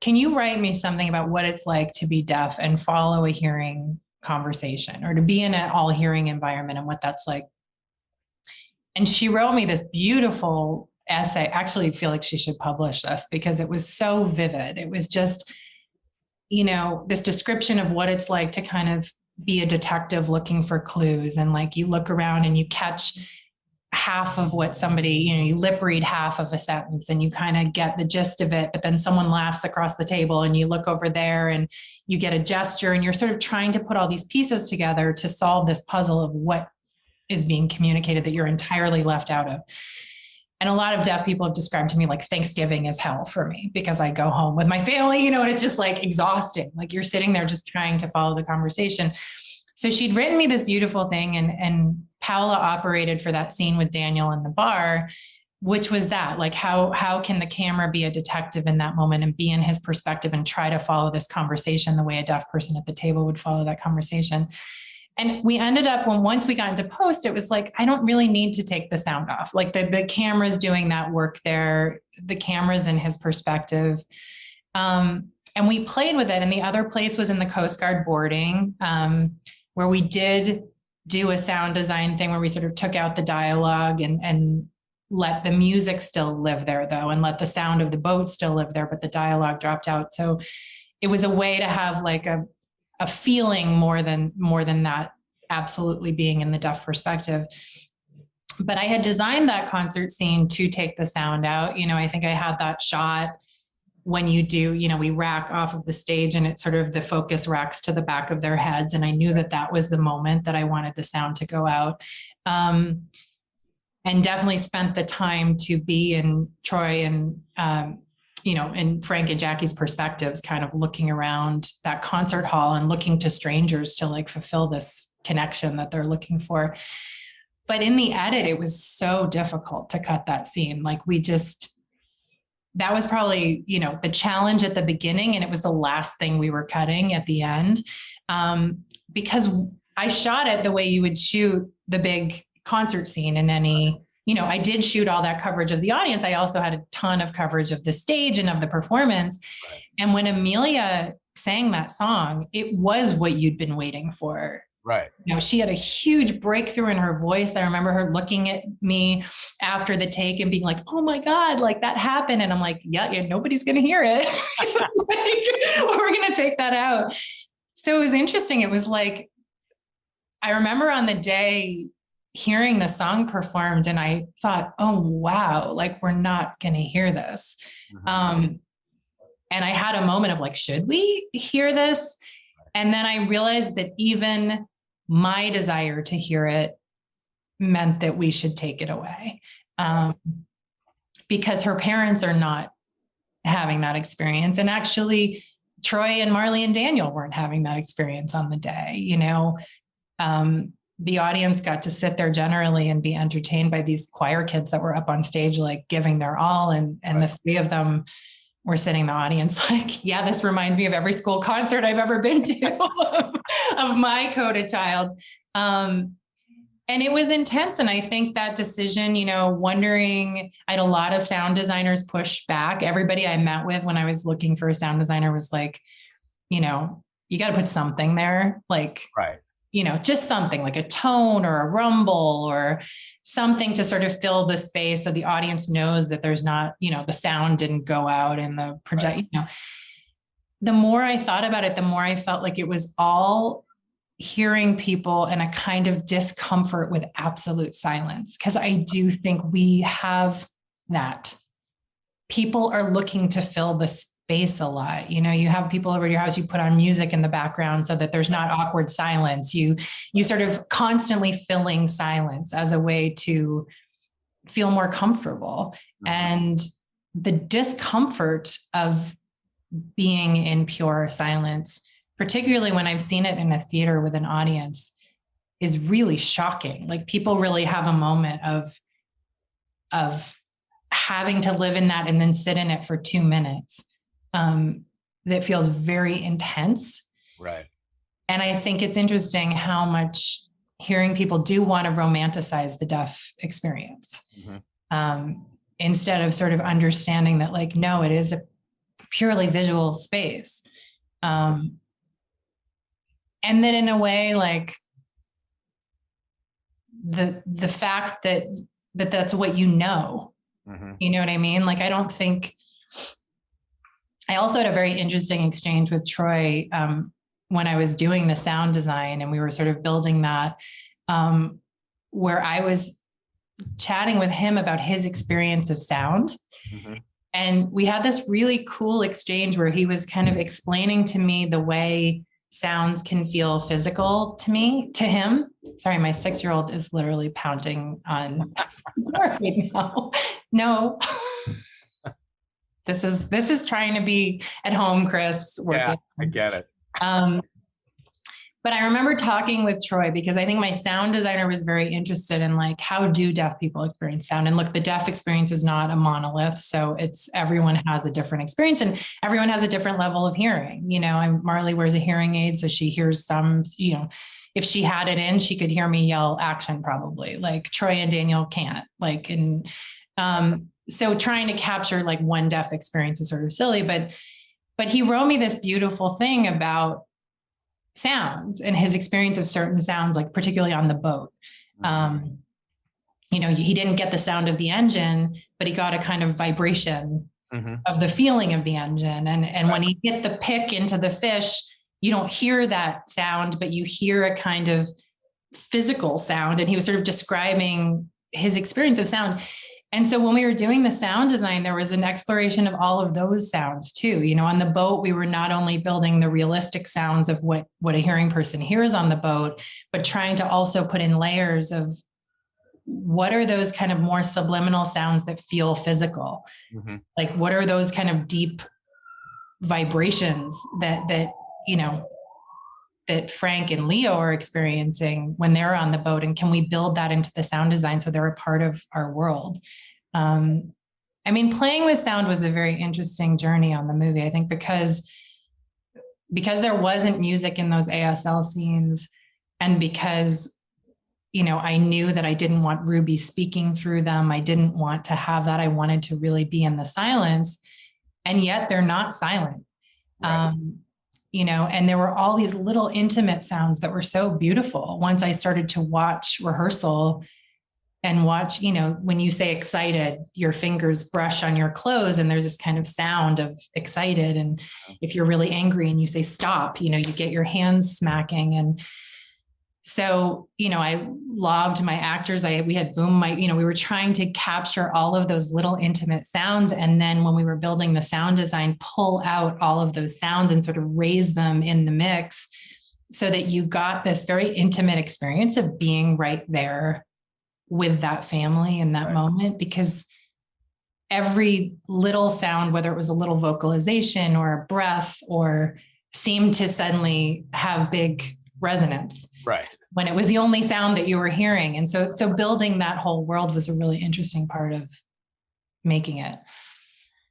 write me something about what it's like to be deaf and follow a hearing conversation, or to be in an all hearing environment and what that's like? And she wrote me this beautiful essay. Actually, I feel like she should publish this because it was so vivid. It was just, this description of what it's like to kind of be a detective looking for clues. And like, you look around and you catch half of what somebody, you lip read half of a sentence and you kind of get the gist of it, but then someone laughs across the table and you look over there and you get a gesture, and you're sort of trying to put all these pieces together to solve this puzzle of what is being communicated that you're entirely left out of. And a lot of deaf people have described to me like Thanksgiving is hell for me because I go home with my family, and it's just like exhausting. Like you're sitting there just trying to follow the conversation. So she'd written me this beautiful thing, and Paola operated for that scene with Daniel in the bar, which was that, like, how can the camera be a detective in that moment and be in his perspective and try to follow this conversation the way a deaf person at the table would follow that conversation. And we ended up, once we got into post, it was like, I don't really need to take the sound off. Like the camera's doing that work there. The camera's in his perspective. And we played with it. And the other place was in the Coast Guard boarding, where we did do a sound design thing where we sort of took out the dialogue and let the music still live there though, and let the sound of the boat still live there, but the dialogue dropped out. So it was a way to have like a feeling more than that absolutely being in the deaf perspective. But I had designed that concert scene to take the sound out. You know, I think I had that shot when you do, you know, we rack off of the stage and it sort of, the focus racks to the back of their heads. And I knew that that was the moment that I wanted the sound to go out. And definitely spent the time to be in Troy and, you know, in Frank and Jackie's perspectives, kind of looking around that concert hall and looking to strangers to like fulfill this connection that they're looking for. But in the edit, it was so difficult to cut that scene. Like that was probably, you know, the challenge at the beginning. And it was the last thing we were cutting at the end. Because I shot it the way you would shoot the big concert scene in any, you know, I did shoot all that coverage of the audience. I also had a ton of coverage of the stage and of the performance. Right. And when Amelia sang that song, it was what you'd been waiting for. Right. You know, she had a huge breakthrough in her voice. I remember her looking at me after the take and being like, oh my God, like that happened. And I'm like, yeah, nobody's going to hear it. Like, we're going to take that out. So it was interesting. It was like, I remember on the day hearing the song performed and I thought, oh, wow, like we're not going to hear this. Mm-hmm. And I had a moment of like, should we hear this? And then I realized that even my desire to hear it meant that we should take it away, because her parents are not having that experience. And actually, Troy and Marley and Daniel weren't having that experience on the day. You know, the audience got to sit there generally and be entertained by these choir kids that were up on stage, like giving their all. And right. The three of them were sitting in the audience like, yeah, this reminds me of every school concert I've ever been to of my CODA child. And it was intense. And I think that decision, you know, wondering, I had a lot of sound designers push back. Everybody I met with when I was looking for a sound designer was like, you know, you got to put something there. Like, right. You know, just something like a tone or a rumble or something to sort of fill the space so the audience knows that there's not, you know, the sound didn't go out in the project. Right. You know, the more I thought about it, the more I felt like it was all hearing people and a kind of discomfort with absolute silence. Because I do think we have that. People are looking to fill the space a lot. You know, you have people over at your house, you put on music in the background so that there's not awkward silence. You sort of constantly filling silence as a way to feel more comfortable. Mm-hmm. And the discomfort of being in pure silence, particularly when I've seen it in a theater with an audience, is really shocking. Like people really have a moment of having to live in that and then sit in it for 2 minutes. That feels very intense. Right. And I think it's interesting how much hearing people do want to romanticize the deaf experience. Mm-hmm. Instead of sort of understanding that like, no, it is a purely visual space. And that in a way, like the fact that that's what you know, mm-hmm. You know what I mean? Like, I don't think, I also had a very interesting exchange with Troy when I was doing the sound design and we were sort of building that, where I was chatting with him about his experience of sound. Mm-hmm. And we had this really cool exchange where he was kind of explaining to me the way sounds can feel physical to him. Sorry, my 6-year-old is literally pounding on right now. No. This is trying to be at home, Chris. Yeah, I get it. But But I remember talking with Troy because I think my sound designer was very interested in like, how do deaf people experience sound? And look, the deaf experience is not a monolith. So it's, everyone has a different experience and everyone has a different level of hearing. You know, Marley wears a hearing aid, so she hears some, you know, if she had it in, she could hear me yell action probably. Like Troy and Daniel can't. Like, and so trying to capture like one deaf experience is sort of silly, but he wrote me this beautiful thing about sounds and his experience of certain sounds, like particularly on the boat. You know, he didn't get the sound of the engine, but he got a kind of vibration of the feeling of the engine. And when he hit the pick into the fish, you don't hear that sound, but you hear a kind of physical sound. And he was sort of describing his experience of sound. And so when we were doing the sound design, there was an exploration of all of those sounds too. You know, on the boat, we were not only building the realistic sounds of what a hearing person hears on the boat, but trying to also put in layers of what are those kind of more subliminal sounds that feel physical? Like, what are those kind of deep vibrations that, you know, that Frank and Leo are experiencing when they're on the boat, and can we build that into the sound design so they're a part of our world? I mean, playing with sound was a very interesting journey on the movie, I think, because there wasn't music in those ASL scenes, and because, you know, I knew that I didn't want Ruby speaking through them. I didn't want to have that. I wanted to really be in the silence, and yet they're not silent. Right. You know, and there were all these little intimate sounds that were so beautiful. Once I started to watch rehearsal and watch, you know, when you say excited, your fingers brush on your clothes and there's this kind of sound of excited. And if you're really angry and you say stop, you know, you get your hands smacking. And so, you know, I loved my actors. We had boom mic, you know, we were trying to capture all of those little intimate sounds. And then when we were building the sound design, pull out all of those sounds and sort of raise them in the mix so that you got this very intimate experience of being right there with that family in that moment, because every little sound, whether it was a little vocalization or a breath, or seemed to suddenly have big resonance. Right. When it was the only sound that you were hearing. And so building that whole world was a really interesting part of making it.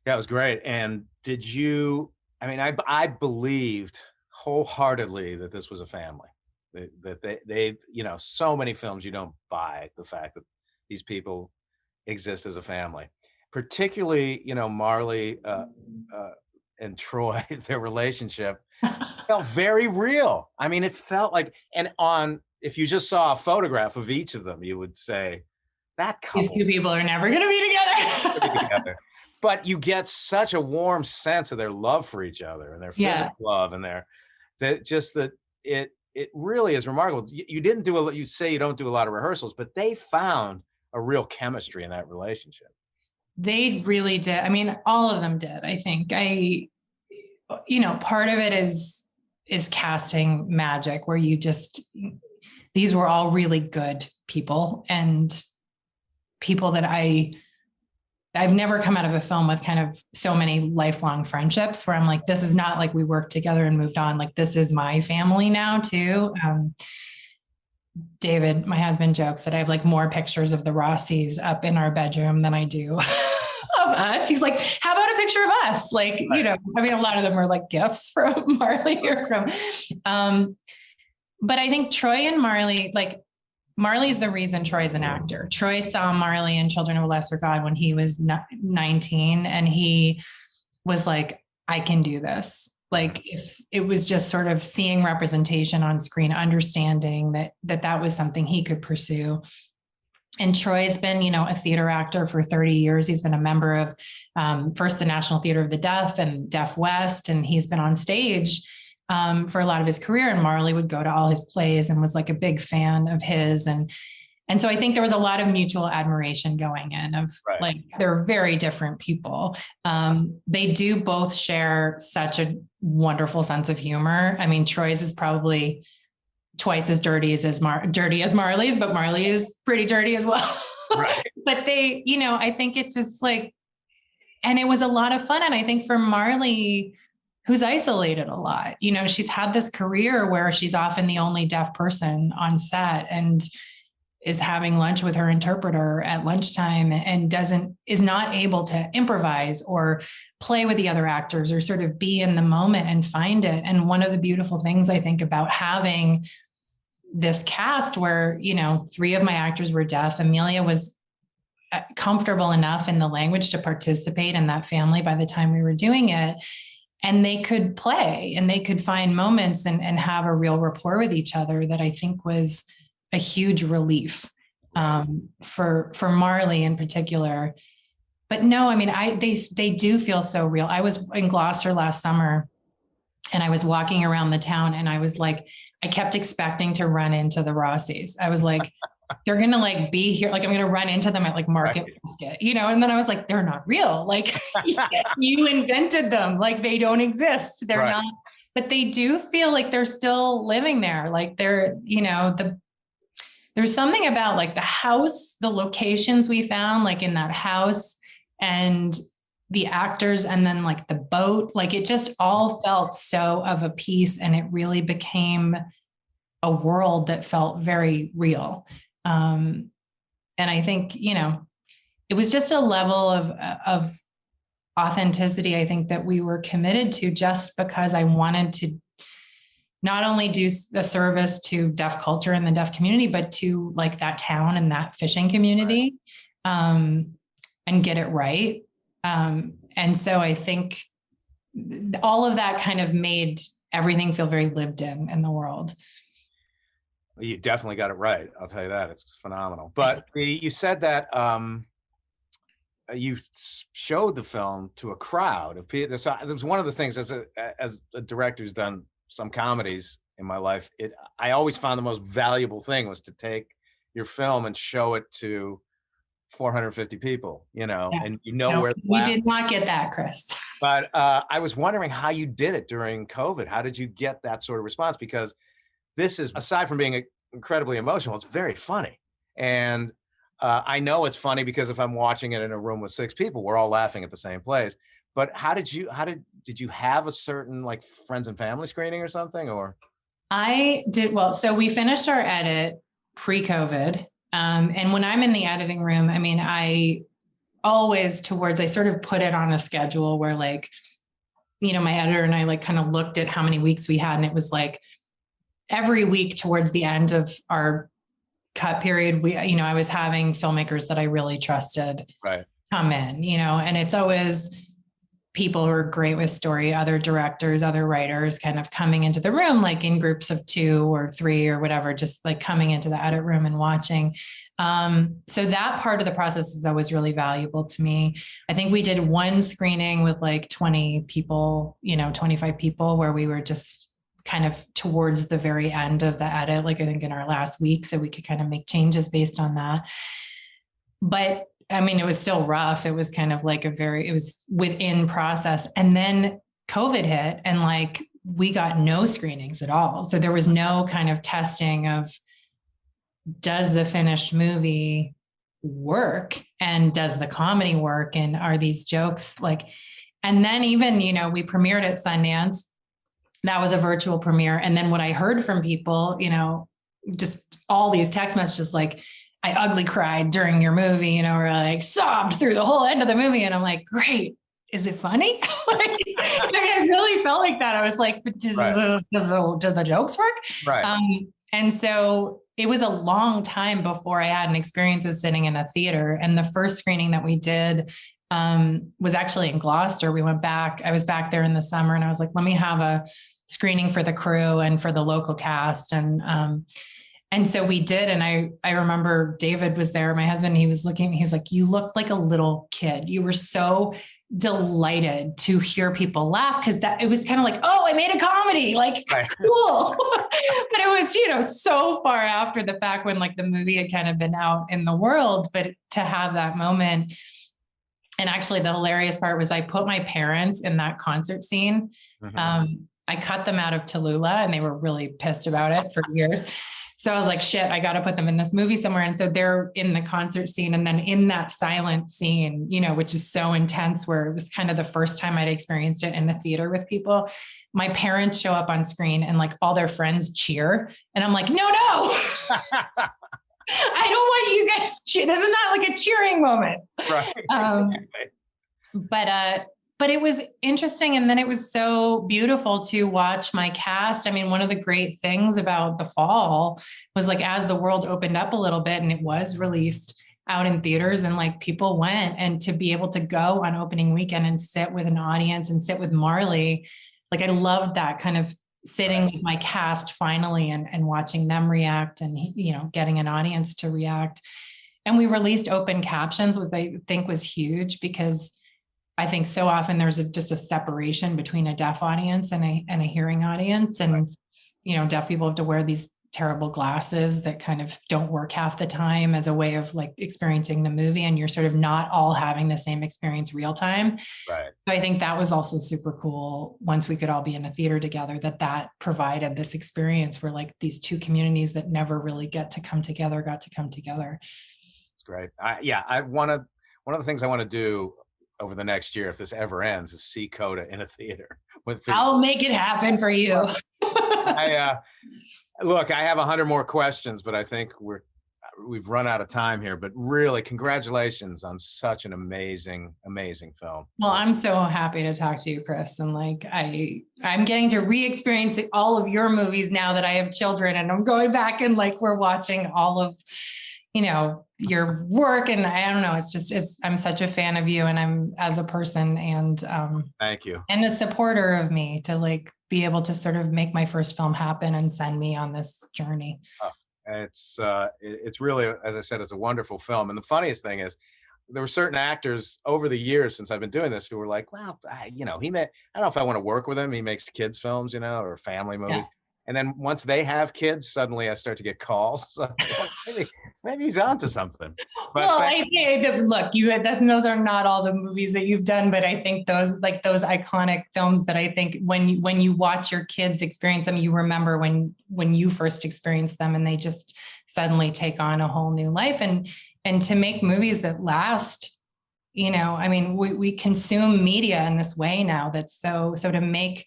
Yeah, it was great. And did you, I mean, I believed wholeheartedly that this was a family, that they, you know, so many films, you don't buy the fact that these people exist as a family, particularly, you know, Marley and Troy, their relationship felt very real. I mean, it felt like, and if you just saw a photograph of each of them, you would say that couple, these two people are never going to be together. But you get such a warm sense of their love for each other and their physical love, and it really is remarkable. You didn't do you say you don't do a lot of rehearsals, but they found a real chemistry in that relationship. They really did. I mean, all of them did. I think you know, part of it is casting magic, where these were all really good people and people that I've never come out of a film with kind of so many lifelong friendships where I'm like, this is not like we worked together and moved on. Like, this is my family now too. David, my husband, jokes that I have like more pictures of the Rossies up in our bedroom than I do of us. He's like, how about a picture of us? Like, you know, I mean, a lot of them are like gifts from Marley or but I think Troy and Marley, like, Marley's the reason Troy's an actor. Troy saw Marley in Children of a Lesser God when he was 19, and he was like, I can do this. Like, if it was just sort of seeing representation on screen, understanding that was something he could pursue. And Troy's been, you know, a theater actor for 30 years. He's been a member of first the National Theater of the Deaf and Deaf West, and he's been on stage for a lot of his career. And Marley would go to all his plays and was like a big fan of his. And so I think there was a lot of mutual admiration going in of like, they're very different people. They do both share such a wonderful sense of humor. I mean, Troy's is probably twice as dirty as Marley's, but Marley is pretty dirty as well. Right. But they, you know, I think it's just like, and it was a lot of fun. And I think for Marley, who's isolated a lot. You know, she's had this career where she's often the only deaf person on set and is having lunch with her interpreter at lunchtime and is not able to improvise or play with the other actors or sort of be in the moment and find it. And one of the beautiful things I think about having this cast where, you know, 3 of my actors were deaf, Amelia was comfortable enough in the language to participate in that family by the time we were doing it. And they could play and they could find moments and have a real rapport with each other that I think was a huge relief for Marley in particular. But no, I mean, they do feel so real. I was in Gloucester last summer and I was walking around the town and I was like, I kept expecting to run into the Rossies. I was like, they're going to like be here. Like I'm going to run into them at like Market Basket, you know? And then I was like, they're not real. Like you invented them. Like they don't exist. They're not, but they do feel like they're still living there. Like they're, you know, there's something about like the house, the locations we found like in that house and the actors and then like the boat, like it just all felt so of a piece and it really became a world that felt very real. And I think, you know, it was just a level of authenticity, I think that we were committed to just because I wanted to not only do a service to deaf culture and the deaf community, but to like that town and that fishing community, and get it right. And so I think all of that kind of made everything feel very lived in the world. You definitely got it right. I'll tell you that. It's phenomenal. But you said that you showed the film to a crowd of people. So it was one of the things as a director who's done some comedies in my life, I always found the most valuable thing was to take your film and show it to 450 people, you know, and you know where we did not get that, Chris. But I was wondering how you did it during COVID. How did you get that sort of response? Because this is, aside from being incredibly emotional, it's very funny. And I know it's funny because if I'm watching it in a room with 6 people, we're all laughing at the same place. But did you have a certain like friends and family screening or something, or? I did. Well, so we finished our edit pre-COVID. And when I'm in the editing room, I mean, I sort of put it on a schedule where like, you know, my editor and I like kind of looked at how many weeks we had. And it was like every week towards the end of our cut period, I was having filmmakers that I really trusted come in, you know, and it's always people who are great with story, other directors, other writers kind of coming into the room, like in groups of 2 or 3 or whatever, just like coming into the edit room and watching. So that part of the process is always really valuable to me. I think we did one screening with like 20 people, 25 people, where we were just kind of towards the very end of the edit, like I think in our last week, so we could kind of make changes based on that. But I mean, it was still rough. It was kind of like it was within process. And then COVID hit and like, we got no screenings at all. So there was no kind of testing of, does the finished movie work? And does the comedy work? And are these jokes like, and then even, we premiered at Sundance. That was a virtual premiere. And then what I heard from people, just all these text messages, like, I ugly cried during your movie, or like sobbed through the whole end of the movie. And I'm like, great. Is it funny? I really felt like that. I was like, but do the jokes work? Right. And so it was a long time before I had an experience of sitting in a theater. And the first screening that we did was actually in Gloucester. We went back. I was back there in the summer and I was like, let me have a screening for the crew and for the local cast. And so we did. And I remember David was there, my husband, he was looking at me, he was like, you looked like a little kid. You were so delighted to hear people laugh. Cause it was kind of like, oh, I made a comedy, like cool. But it was, so far after the fact when like the movie had kind of been out in the world, but to have that moment. And actually the hilarious part was I put my parents in that concert scene. Mm-hmm. I cut them out of Tallulah and they were really pissed about it for years. So I was like, shit, I got to put them in this movie somewhere. And so they're in the concert scene, and then in that silent scene, you know, which is so intense, where it was kind of the first time I'd experienced it in the theater with people. My parents show up on screen and like all their friends cheer. And I'm like, no, I don't want you guys to cheer. This is not like a cheering moment. Right. Exactly. But it was interesting. And then it was so beautiful to watch my cast. I mean, one of the great things about The Fall was like, as the world opened up a little bit and it was released out in theaters, and like people went, and to be able to go on opening weekend and sit with an audience and sit with Marley, like I loved that kind of sitting with my cast finally and watching them react, and, you know, getting an audience to react. And we released open captions, which I think was huge, because I think so often there's just a separation between a deaf audience and a hearing audience. And, you know, deaf people have to wear these terrible glasses that kind of don't work half the time as a way of like experiencing the movie. And you're sort of not all having the same experience real time. Right. So I think that was also super cool once we could all be in a theater together, that provided this experience where like these two communities that never really got to come together. It's great. One of the things I want to do over the next year, if this ever ends, is see CODA in a theater. I'll make it happen for you. Look, I have 100 more questions, but I think we've run out of time here. But really, congratulations on such an amazing, amazing film. Well, I'm so happy to talk to you, Chris. And like, I'm getting to re-experience all of your movies now that I have children, and I'm going back and like, we're watching all of, you know, your work. And I don't know, I'm such a fan of you, and I'm as a person, and thank you. And a supporter of me to like be able to sort of make my first film happen and send me on this journey. Oh, it's really, as I said, it's a wonderful film. And the funniest thing is, there were certain actors over the years since I've been doing this who were like, well, you know, I don't know if I want to work with him. He makes kids films, you know, or family movies. Yeah. And then once they have kids, suddenly I start to get calls. So maybe he's onto something. But well, I think, look, those are not all the movies that you've done, but I think those iconic films that I think when you watch your kids experience them, you remember when you first experienced them, and they just suddenly take on a whole new life. And to make movies that last, you know, I mean, we consume media in this way now that's so to make,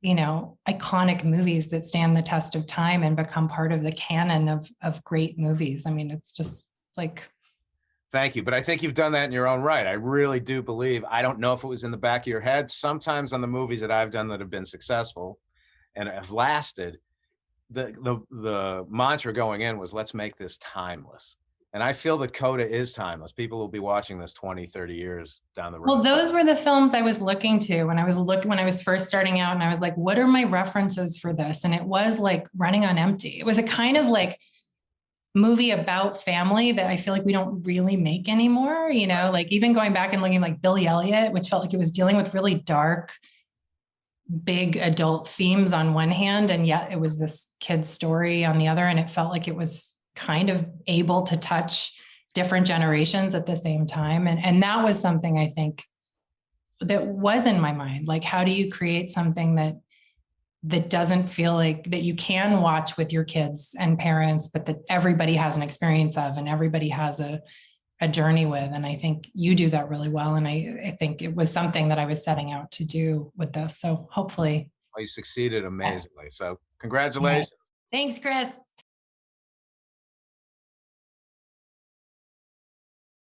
you know, iconic movies that stand the test of time and become part of the canon of great movies. I mean, it's just like. Thank you. But I think you've done that in your own right. I really do believe, I don't know if it was in the back of your head, sometimes on the movies that I've done that have been successful and have lasted, the mantra going in was, let's make this timeless. And I feel that CODA is timeless. People will be watching this 20, 30 years down the road. Well, those were the films I was looking to when I was first starting out, and I was like, what are my references for this? And it was like Running on Empty. It was a kind of like movie about family that I feel like we don't really make anymore. You know, like even going back and looking like Billy Elliot, which felt like it was dealing with really dark, big adult themes on one hand, and yet it was this kid's story on the other. And it felt like it was kind of able to touch different generations at the same time. And that was something I think that was in my mind. Like, how do you create something that doesn't feel like that you can watch with your kids and parents, but that everybody has an experience of, and everybody has a journey with. And I think you do that really well. And I think it was something that I was setting out to do with this. So hopefully. Well, you succeeded amazingly. So congratulations. Thanks, Chris.